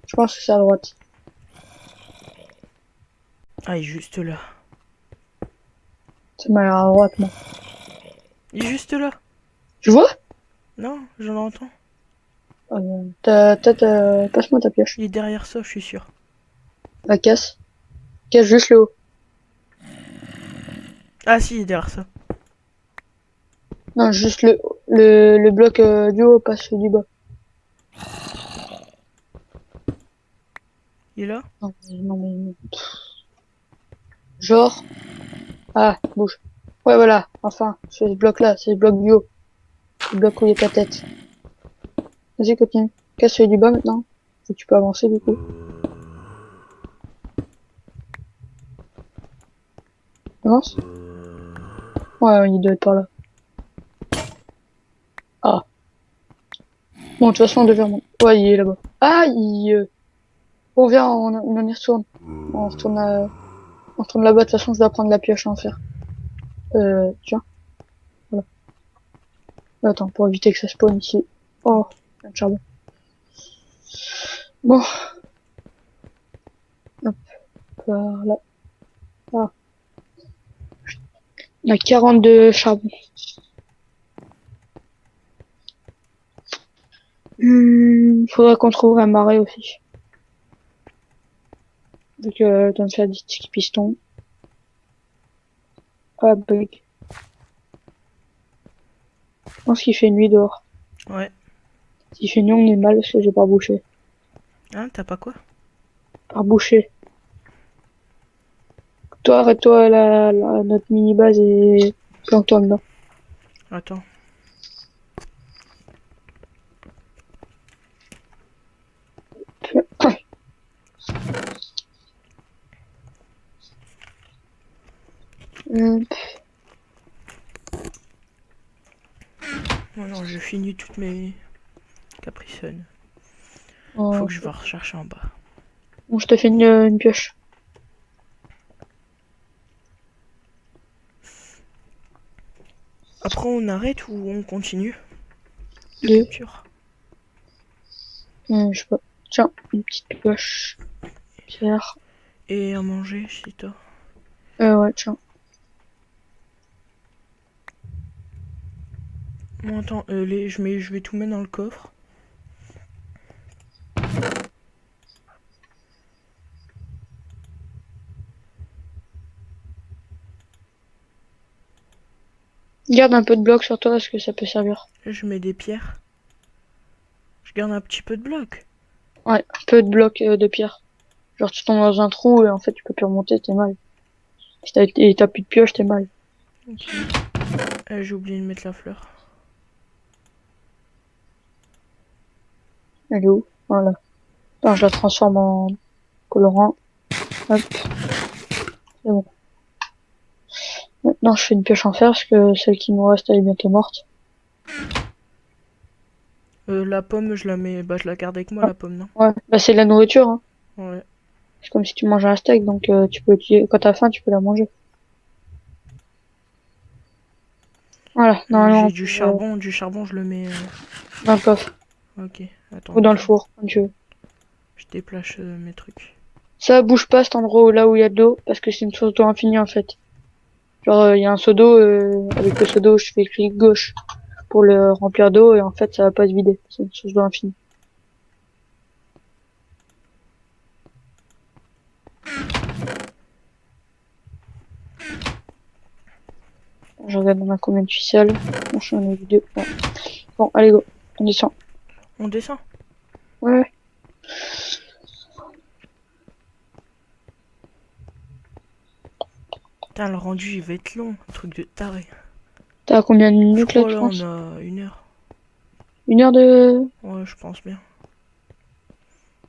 je pense que c'est à droite. Ah, il est juste là. Ça m'a l'air à droite, moi. Il est juste là. Tu vois? Non, j'en entends. Passe-moi ta pioche. Il est derrière ça, je suis sûr. La casse. Casse juste le haut. Ah si, il est derrière ça. Non, juste le bloc du haut, pas celui du bas. Il est là? Non. Genre. Ah, bouge. Ouais, voilà. Enfin, c'est ce bloc-là, c'est le bloc du haut. Le bloc où il y a ta tête. Vas-y, continue. Casse celui du bas maintenant. Et tu peux avancer du coup. Avance. Ouais, il doit être par là. Ah. Bon, de toute façon, on devait remonter. Ouais, il est là-bas. Ah, Bon, viens, on y retourne. On retourne là-bas. De toute façon, je dois prendre la pioche à en faire. Tiens. Voilà. Attends, pour éviter que ça spawn ici. Oh, plein de charbon. Bon. Hop, par là. Ah. On a 42 charbon. Faudrait qu'on trouve un marais aussi. Donc, tu vas me faire des petits pistons. Ah, bug. Je pense qu'il fait nuit dehors. Ouais. S'il fait nuit, on est mal parce que j'ai pas bouché. Hein, t'as pas quoi? Par boucher. Toi, arrête-toi à notre mini-base et planque-toi dedans. Attends. Hum, Oh non, j'ai fini toutes mes capricènes. oh. Faut que je vais rechercher en bas. Bon, je te fais une pioche. Après, on arrête ou on continue de Deux. capture? Je sais pas. Tiens, une petite pioche. Pierre. Et à manger, si t'as. Ouais, tiens. Bon, attends, je vais tout mettre dans le coffre. Garde un peu de bloc sur toi parce que ça peut servir. Là, je mets des pierres. Je garde un petit peu de bloc. Ouais, un peu de bloc de pierre. Genre, tu tombes dans un trou et en fait, tu peux plus remonter, t'es mal. Si t'as plus de pioche, t'es mal. Ok. J'ai oublié de mettre la fleur. Elle est où? Voilà. Attends, je la transforme en colorant. Hop. C'est bon. Maintenant, je fais une pioche en fer parce que celle qui me reste, elle est bientôt morte. La pomme, je la mets. Bah, je la garde avec moi, Ah. la pomme, non? Ouais, bah c'est de la nourriture, hein. Ouais. C'est comme si tu mangeais un steak, donc tu peux quand t'as faim, tu peux la manger. Voilà, normalement, J'ai du charbon, je le mets. dans le coffre Ok, attends. ou dans le four, comme tu veux. Je déplace mes trucs. Ça bouge pas cet endroit là où il y a de l'eau, parce que c'est une source d'eau infinie en fait. Genre, il y a un seau d'eau, avec le seau d'eau, je fais clic gauche pour le remplir d'eau, et en fait, ça va pas se vider. C'est une source d'eau infinie. Je regarde on a combien de ficelles. Bon, j'en ai vu 2. Ouais. Bon, allez go. On descend. On descend. Ouais. Putain, le rendu il va être long. Un truc de taré. T'as combien de Je minutes là, crois tu là penses? on a 1 heure. 1 heure de... Ouais, je pense bien.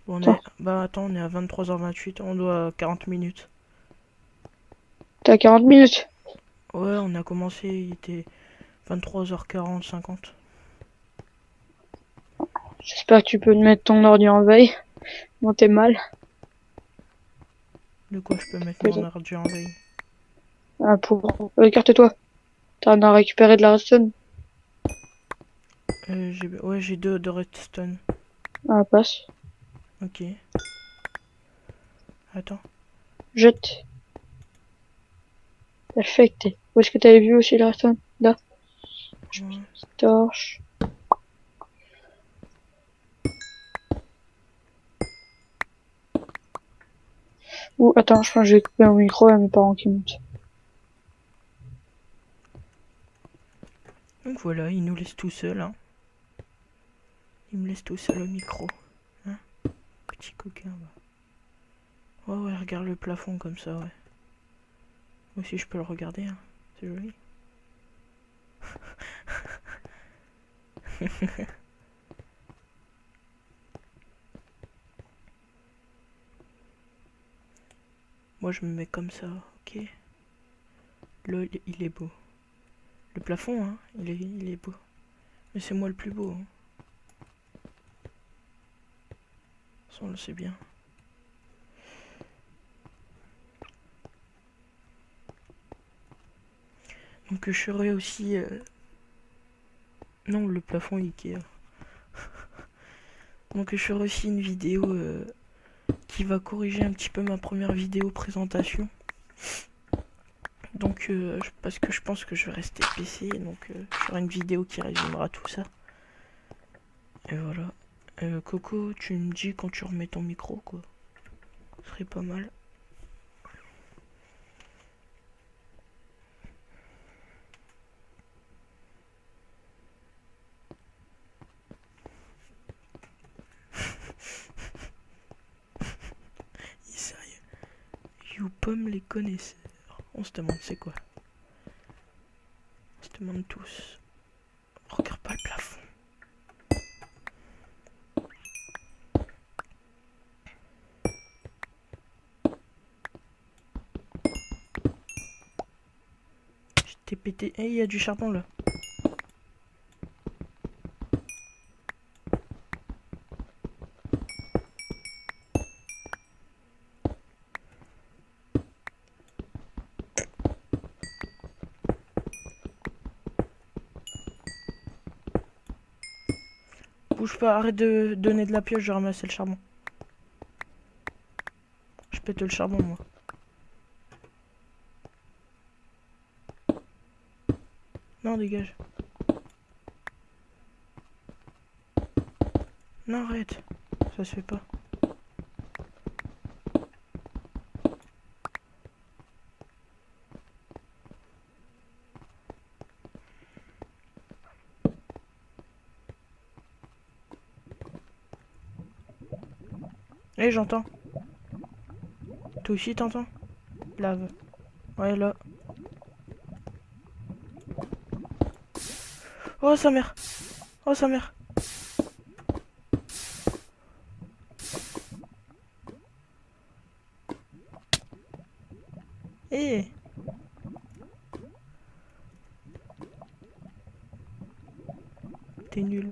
Bon, Attends, bah attends, on est à 23h28. On doit 40 minutes. t'as 40 minutes. Ouais, on a commencé, il était 23h40, 50. J'espère que tu peux te mettre ton ordi en veille. Bon, t'es mal. De quoi je peux mettre Mais mon ordi en veille? ah, pour... écarte-toi. T'en as récupéré de la redstone. Ouais, j'ai deux de redstone. Ah, passe. Ok. Attends. Jette. Perfect. Où est-ce que t'avais vu aussi la redstone? Là. Ouais. Torche. Ouh, attends, je pense que j'ai coupé mon micro à mes parents qui montent. Donc voilà, il nous laisse tout seul, hein. Il me laisse tout seul au micro. Hein, petit coquin, bah. Ouais, ouais, regarde le plafond comme ça, ouais. Moi aussi, je peux le regarder, hein. C'est joli. Moi, je me mets comme ça, ok. Lol, il est beau. Le plafond, hein, il est beau. Mais c'est moi le plus beau, hein. Ça, on le sait bien. Donc, je ferai aussi... Non, le plafond Ikea. Donc, je ferai aussi une vidéo qui va corriger un petit peu ma première vidéo présentation. Donc, parce que je pense que je vais rester PC, donc je ferai une vidéo qui résumera tout ça. Et voilà. Coco, tu me dis quand tu remets ton micro, quoi. Ce serait pas mal. Il est sérieux. You pomme les connaisseurs. On se demande c'est quoi. On se demande tous. Regarde pas le plafond. J'étais pété. Eh, il y a du charbon là. Bouge pas, arrête de donner de la pioche, je vais ramasser le charbon. Je pète le charbon, moi. Non, dégage. Non, arrête. Ça se fait pas. Eh, j'entends. Toi aussi, t'entends? Lave. Ouais, là. Oh, sa mère. Oh, sa mère. Eh. T'es nul.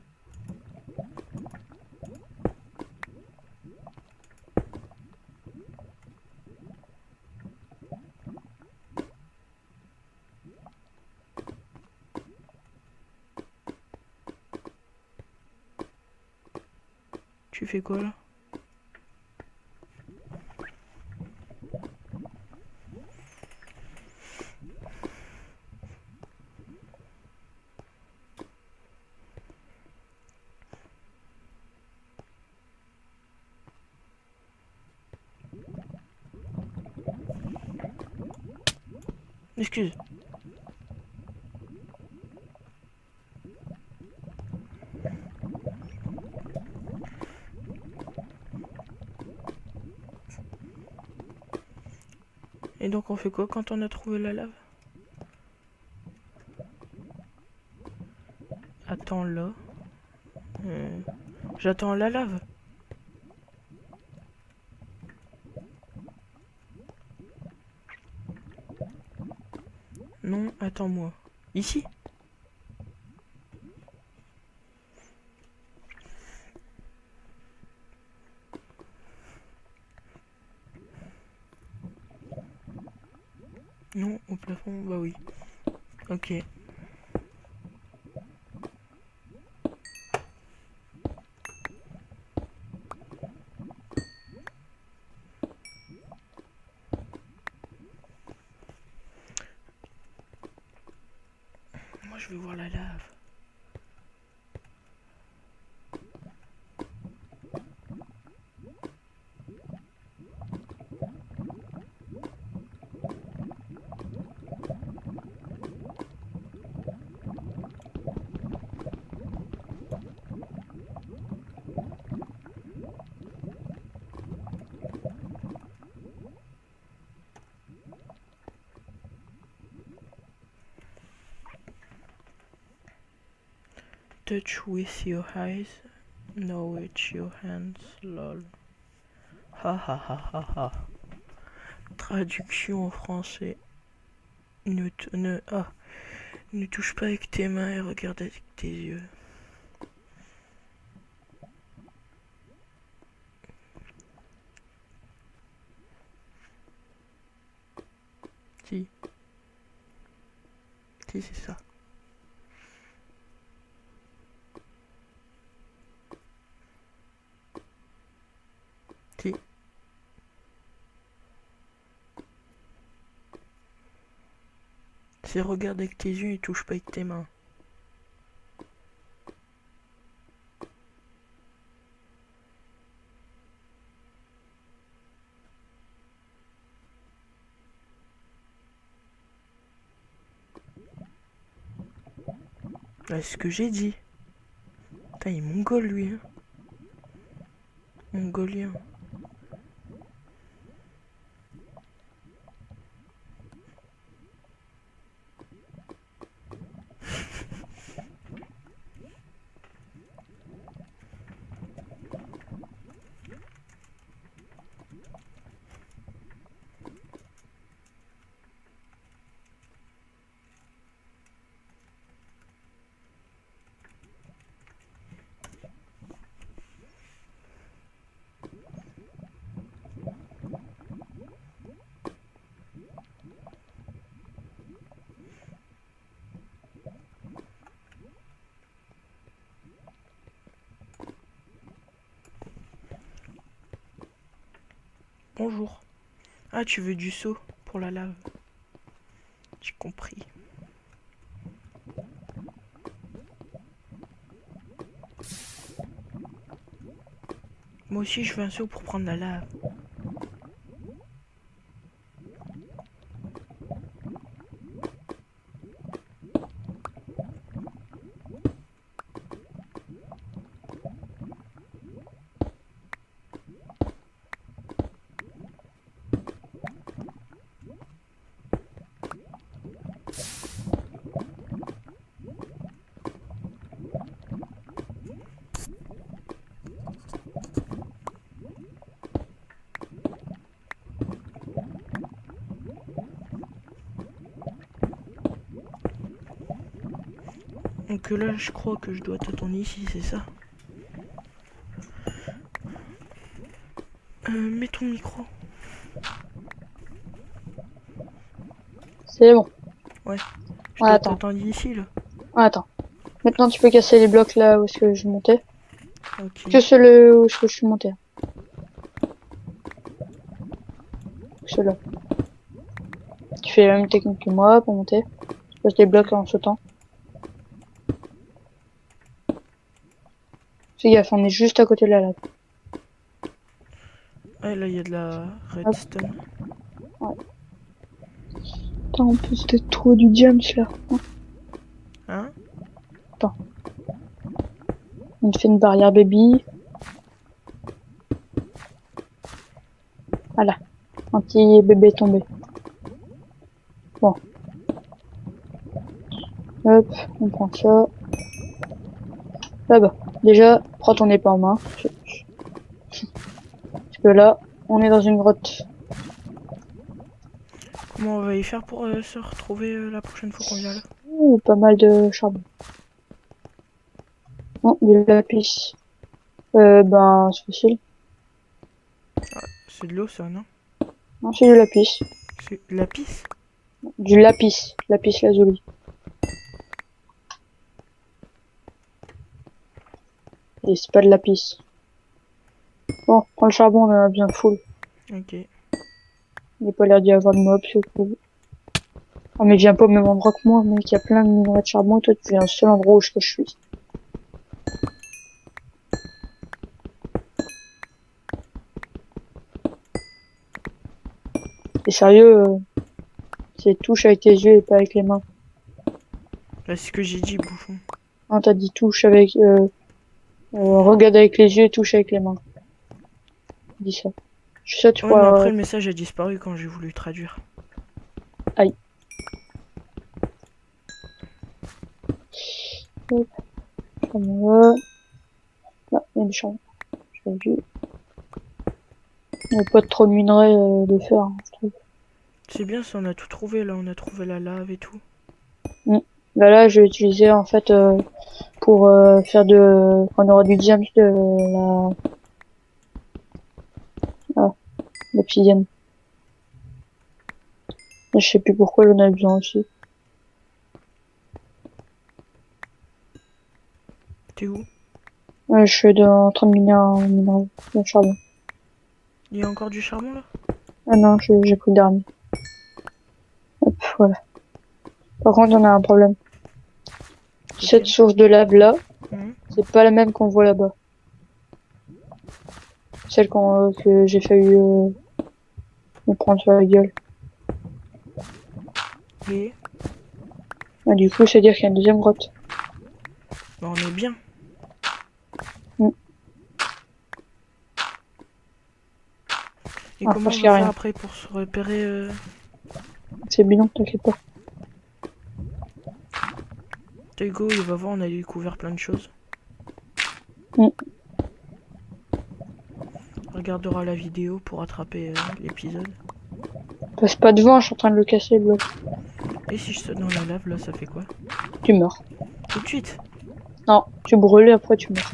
Tu fais quoi là? Excuse. Et donc on fait quoi quand on a trouvé la lave? Attends là. J'attends la lave. Non, attends-moi. Ici? Non, au plafond, bah oui. Ok. Moi je vais voir la lave. Touch with your eyes, no with your hands, lol. Ha ha ha ha ha. Traduction en français. Ne touche pas avec tes mains et regarde avec tes yeux. Si. Si, c'est ça. Si. C'est regarde avec tes yeux et touche pas avec tes mains. C'est ce que j'ai dit. Putain, il est mongol lui. Hein. Mongolien. Bonjour. Ah, tu veux du seau pour la lave. J'ai compris. Moi aussi, je veux un seau pour prendre la lave. Donc là, je crois que je dois t'attendre ici, c'est ça? Mets ton micro. C'est bon. Ouais. Je Ouais, dois attends. t'attendre ici, là. Ouais, attends. Maintenant, tu peux casser les blocs là où est-ce que je montais. Ok. Que ceux où est-ce que je suis monté. Ceux-là. Tu fais la même technique que moi pour monter. Tu poses des blocs en sautant. Fais gaffe, on est juste à côté de la lave. Ouais, là, il y a de la redstone. Putain, en plus c'est trop du diams là. Hein? On te fait une barrière baby. Voilà. Un petit bébé tombé. Bon. Hop, on prend ça. Là-bas. Déjà, prends ton épée en main. Parce que là, on est dans une grotte. Comment on va y faire pour se retrouver la prochaine fois qu'on vient là? Ouh, pas mal de charbon. Oh, du lapis. Ben, c'est facile. C'est de l'eau ça, non? Non, c'est du lapis. C'est de la pisse? Du lapis. Lapis lazuli. Et c'est pas de lapis. Bon, prends le charbon, on en a bien full. Ok. Il n'y a pas l'air d'y avoir de mobs, c'est cool. Oh, mais viens pas au même endroit que moi, mec. Il y a plein de minerais de charbon et toi, tu viens au seul endroit où je suis. T'es sérieux, c'est touche avec tes yeux et pas avec les mains. Là, c'est ce que j'ai dit, bouffon. Non, t'as dit touche avec, regarde avec les yeux et touche avec les mains. Dis ça. Je suis sûr, tu Ouais, mais pourras, après, le message a disparu quand j'ai voulu traduire. charbon là. Là, il y a du charbon. J'ai vu. Il n'y a pas trop de minerais de fer, hein, je trouve. C'est bien ça, on a tout trouvé là, on a trouvé la lave et tout. Là, je vais utiliser en fait pour faire de. Quand on aura du diamant de l'obsidienne. Je sais plus pourquoi j'en ai besoin aussi. T'es où? Je suis en train de miner un minerai, un charbon. Il y a encore du charbon là? Ah non, j'ai pris le dernier. Hop, voilà. Par contre, on a un problème. Cette source de lave là, Mhm. c'est pas la même qu'on voit là-bas. Celle que j'ai failli me prendre sur la gueule. Et Ah, du coup, c'est dire qu'il y a une deuxième grotte. bah, on est bien. Mm. Et Ah, comment on parce va qu'il y a faire rien. après pour se repérer C'est bidon, t'inquiète pas. Hugo, il va voir, on a découvert plein de choses. Mm. On regardera la vidéo pour attraper l'épisode. Passe pas devant, je suis en train de le casser le bloc. Et si je saute dans la lave là, ça fait quoi? Tu meurs. Tout de suite? Non, tu brûles et après tu meurs.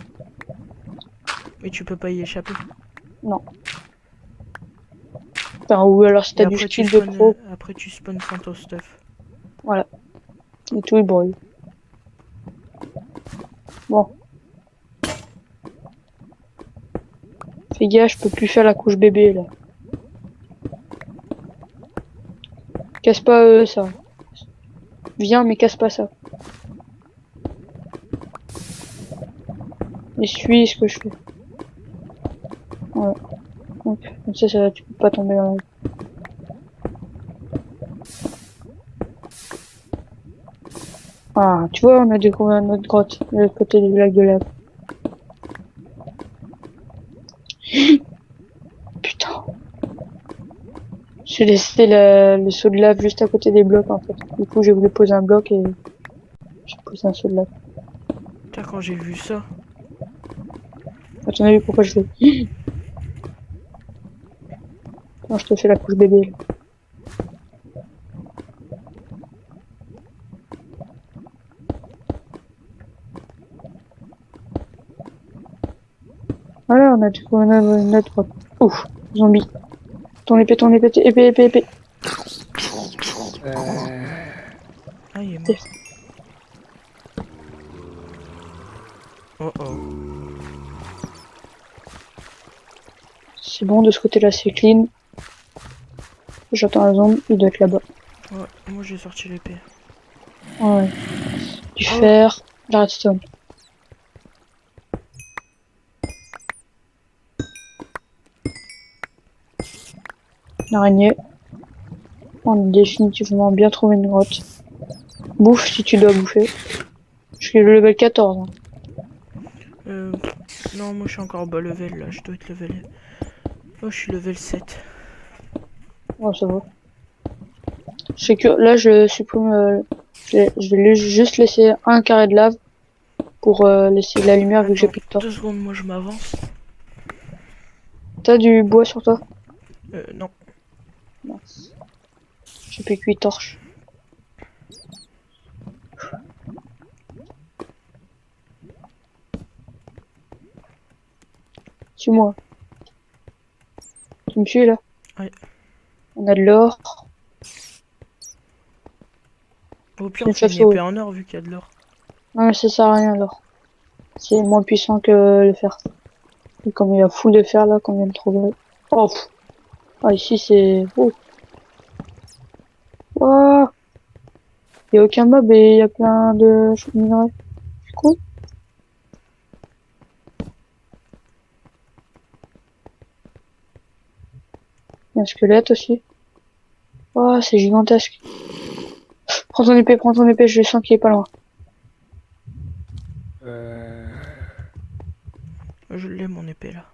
Mais tu peux pas y échapper. Non. Enfin, ou alors si Et t'as du après tu skill de spawns, pro, après tu spawns sans ton stuff. voilà. Et tout il brûle. Bon. Fais gaffe, je peux plus faire la couche bébé là. Casse pas ça. Viens mais casse pas ça. Et suis ce que je fais. Voilà. Donc, comme ça, tu peux pas tomber dans la... Ah, tu vois, on a découvert une autre grotte de l'autre côté du lac de lave. Putain. J'ai laissé le seau de lave juste à côté des blocs en fait. Du coup, j'ai voulu poser un bloc et j'ai posé un seau de lave. Putain, quand j'ai vu ça, À ton avis, pourquoi je fais quand je te fais la couche bébé là. Voilà, on a découvert une autre grotte. Ouf, zombie. Ton épée, épée. ah il est mort. Oh oh. C'est bon, de ce côté-là, c'est clean. J'attends la zombie, il doit être là-bas. Ouais, moi j'ai sorti l'épée. Ouais. Du Oh. fer, de la redstone. Une araignée. On a définitivement bien trouvé une grotte. Bouffe si tu dois bouffer. Je suis le level 14. Hein. Non, moi je suis encore bas level là, je dois être level. Oh, je suis level 7. Ouais, ça va. Je sais que là, je supprime. Je vais juste laisser un carré de lave pour laisser de la lumière vu que j'ai Attends, plus de torche. 2 secondes, moi je m'avance. T'as du bois sur toi? Non. Mince. J'ai plus que 8 torches. Suis-moi. Tu me suis là? Ouais. On a de l'or. Au pire, C'est on une fait une chauve-souris. épée en or vu qu'il y a de l'or. Non, mais ça sert à rien l'or. C'est moins puissant que le fer. Et comme il y a full de fer là qu'on vient de trouver. Oh, pff. Ah, ici c'est. Oh. Oh. Il y a aucun mob et il y a plein de minerais. C'est cool. Il y a un squelette aussi. Oh, c'est gigantesque. Prends ton épée, je sens qu'il est pas loin. Je l'ai mon épée là.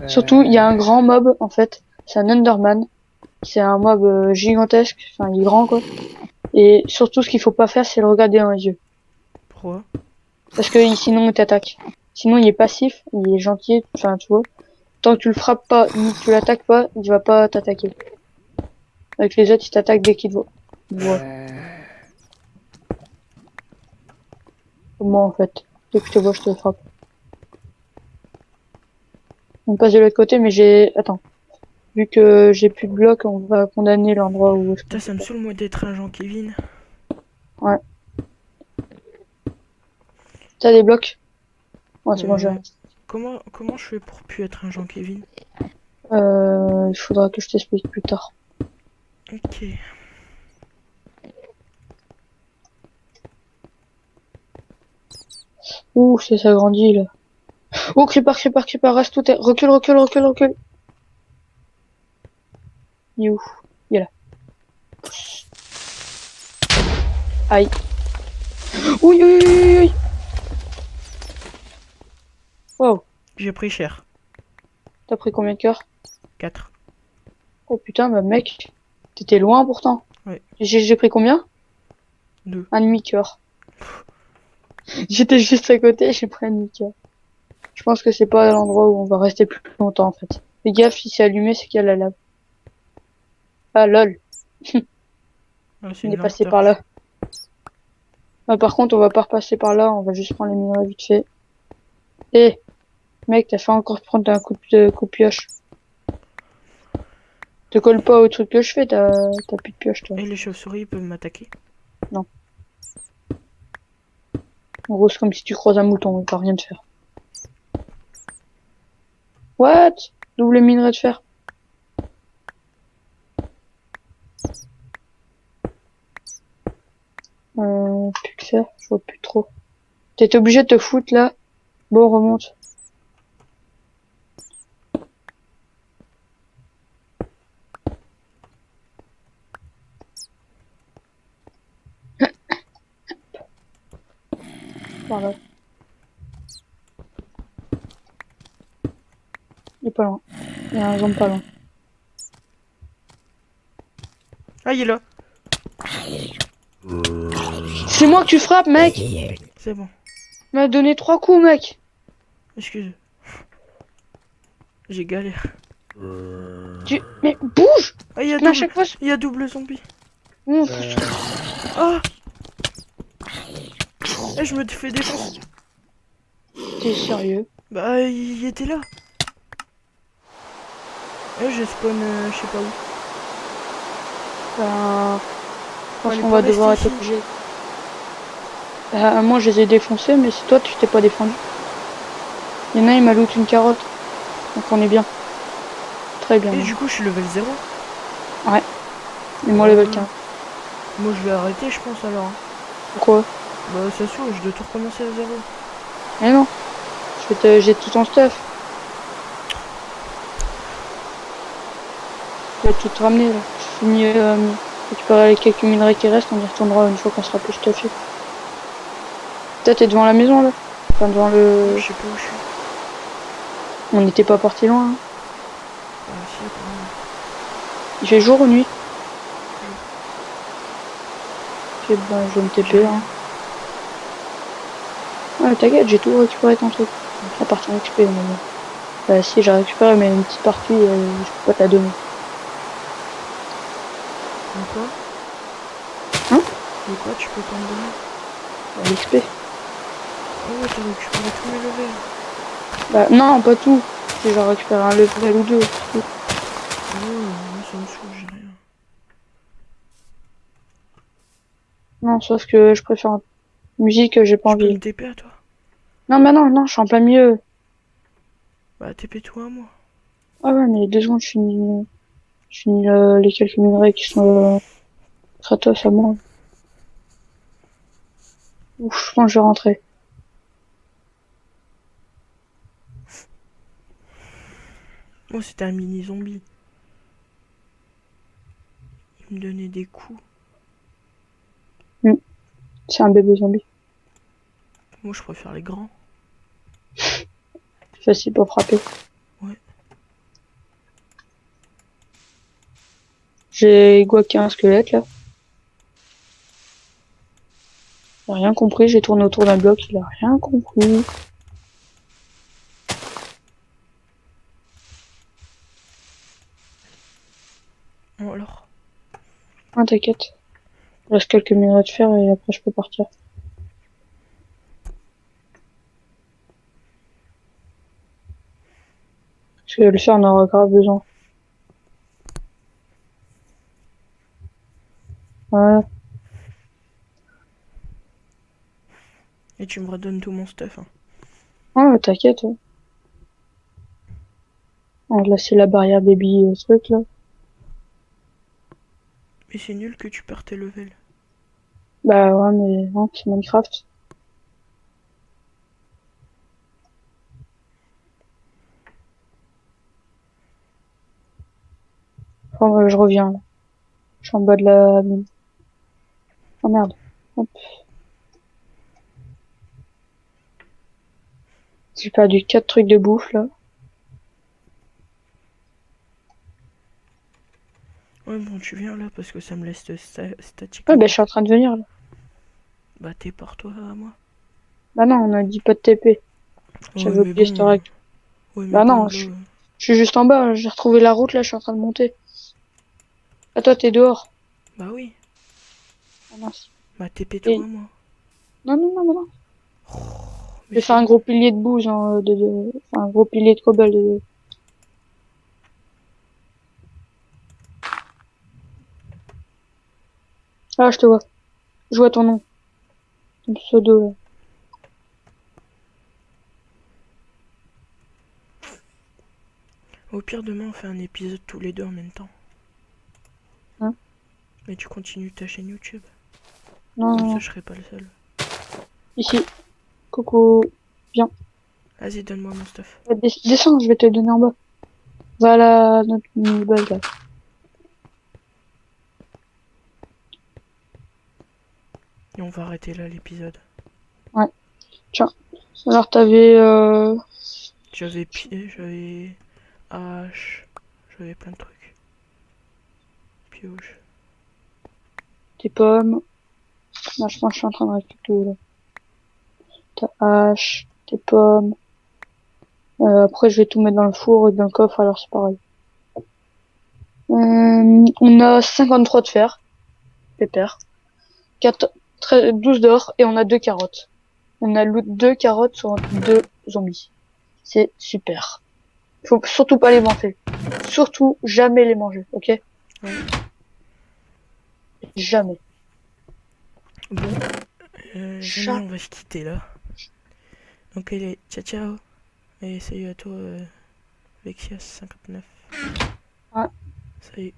Surtout, il y a un grand mob en fait. C'est un Enderman. C'est un mob gigantesque. Enfin, il est grand quoi. Et surtout, ce qu'il faut pas faire, c'est le regarder dans les yeux. Pourquoi? Parce que sinon, il t'attaque. Sinon, il est passif, il est gentil. Enfin, tu vois. Tant que tu le frappes pas, ni que tu l'attaques pas, il va pas t'attaquer. Avec les autres, il t'attaque dès qu'il te voit. Comme moi, en fait. Dès que je te vois, je te frappe. On passe de l'autre côté, mais j'ai... Attends. Vu que j'ai plus de blocs, on va condamner l'endroit où est-ce qu'on Putain, ça me saoule moi d'être un Jean Kevin. T'as des blocs? Ouais, c'est bon, j'ai rien. Comment je fais pour plus être un Jean Kevin? Il faudra que je t'explique plus tard. Ok. Ouh, ça s'agrandit, là. Oh, creeper, reste tout... Recule, recule. Il est où? Il est là. Aïe. Oui. Wow. J'ai pris cher. T'as pris combien de cœurs? 4. Oh putain, bah mec. T'étais loin pourtant. Ouais. J'ai pris combien? 2. Un demi-cœur. J'étais juste à côté, j'ai pris un demi-cœur. Je pense que c'est pas l'endroit où on va rester plus longtemps en fait. Fais gaffe, si c'est allumé, c'est qu'il y a la lave. Ah lol, Ah, c'est on une est passé lampe par torche. là. Ah, par contre, on va pas repasser par là, on va juste prendre les minerais vite fait. Eh, mec, t'as fait encore prendre un coup de pioche. Te colle pas au truc que je fais, t'as plus de pioche toi. Et les chauves-souris peuvent m'attaquer. En gros, c'est comme si tu croises un mouton, il peut rien te faire. What? Double minerai de fer. Plus que ça, je vois plus trop. T'étais obligé de te foutre là. Bon, on remonte. Par là. Il est pas loin. Il y a un zombie pas loin. Ah, il est là. C'est moi que tu frappes, mec! C'est bon. Tu m'as donné 3 coups, mec! Excuse. J'ai galère. Mais bouge! Ah, il y a Mais à chaque fois, Il y a double zombie. Mmh, Ah. Eh, je me fais défoncer. t'es sérieux? Bah, il était là. Eh, je spawn, je sais pas où. Ben, je pense Fallait qu'on pas va devoir rester être ici. obligé. Moi, je les ai défoncés, mais c'est toi, tu t'es pas défendu. Il y en a, il m'a loot une carotte. Donc on est bien. Très bien. Et même. du coup, je suis level 0. Et moi, level 15. Moi, je vais arrêter, je pense alors. Hein. Pourquoi? Bah, ça se trouve, je dois tout recommencer à 0. Mais non. J'ai tout ton stuff. Je vais tout te ramener, là. Je finis, récupérer les quelques minerais qui restent, on y retournera une fois qu'on sera plus stuffé. Toi, t'es devant la maison, là? Enfin, devant le... Je sais pas où je suis. On n'était pas parti loin, hein. Ah, si, quand même. Il fait jour ou nuit? Ok, bah je vais me TP, hein. Ouais, t'inquiète, j'ai tout récupéré ton truc. La partie XP, mais bon. Bah si, j'ai récupéré, mais une petite partie, je peux pas te la donner. De quoi? Hein? De quoi tu peux pas me donner? Bah, l'XP. Ah ouais, t'as récupéré tous mes levels. Bah non, pas tout. J'ai genre récupéré un level ou deux, c'est tout. Moi ça me saoule, j'ai rien. Non, sauf que je préfère musique, j'ai pas Je peux me envie. TP à toi? Non, mais non, je suis en plein milieu. Bah TP-toi à moi. Ah ouais, mais 2 secondes, je finis les quelques minerais qui sont gratos à moi. Ouf, je pense que je vais rentrer. Moi c'était un mini zombie. Il me donnait des coups. C'est un bébé zombie. Moi je préfère les grands. C'est facile pour frapper. Ouais. J'ai guaqué un squelette, là. Il a rien compris, j'ai tourné autour d'un bloc, il a rien compris. Bon alors. Ah, t'inquiète. Il reste quelques minutes à faire et après je peux partir. Parce que le faire, on aura grave besoin. Ouais. Et tu me redonnes tout mon stuff. Hein. Ouais, t'inquiète. Ouais. Ah, là, c'est la barrière baby truc, là. Mais c'est nul que tu perds tes levels. Bah ouais, mais non, c'est Minecraft. Enfin, je reviens, là. Je suis en bas de la mine. Oh merde. Hop. J'ai perdu 4 trucs de bouffe, là. Ouais bon tu viens là parce que ça me laisse statique Ouais, un bah peu. je suis en train de venir, là. Bah t'es par toi à moi. Bah non, on a dit pas de TP. Ouais J'avais mais oublié cette règle. Bah non, là. je suis juste en bas, j'ai retrouvé la route, là, je suis en train de monter. Ah, toi, t'es dehors. Bah oui. Ah mince. Bah TP-toi Et... à moi. Non, non, non, non, non. Mais J'ai fait un gros pilier de bouse, hein, enfin, un gros pilier de cobalt. Ah, je te vois. Je vois ton nom. Ton pseudo, là. Au pire demain on fait un épisode tous les deux en même temps. Hein? Mais tu continues ta chaîne YouTube. Non, Comme non, ça non. je serai pas le seul. Ici. Coucou. Viens. Vas-y donne-moi mon stuff. Descends, je vais te le donner en bas. Voilà notre mini-base, là. Et on va arrêter là l'épisode. Ouais. Tiens. Alors, t'avais, J'avais pied, j'avais hache, j'avais plein de trucs. Pioche. tes pommes. Non, je pense que je suis en train de récupérer tout, là. Ta hache, tes pommes. Après, je vais tout mettre dans le four et dans le coffre, alors c'est pareil. On a 53 de fer, pépère. 12 d'or et on a 2 carottes. On a loot 2 carottes sur 2 zombies. C'est super. Faut surtout pas les manger. Surtout jamais les manger, ok? Ouais. Jamais. Bon, les amis, Jamais. on va se quitter là. Donc allez, ciao ciao. Et salut à toi, Vexias59. Ouais. Salut.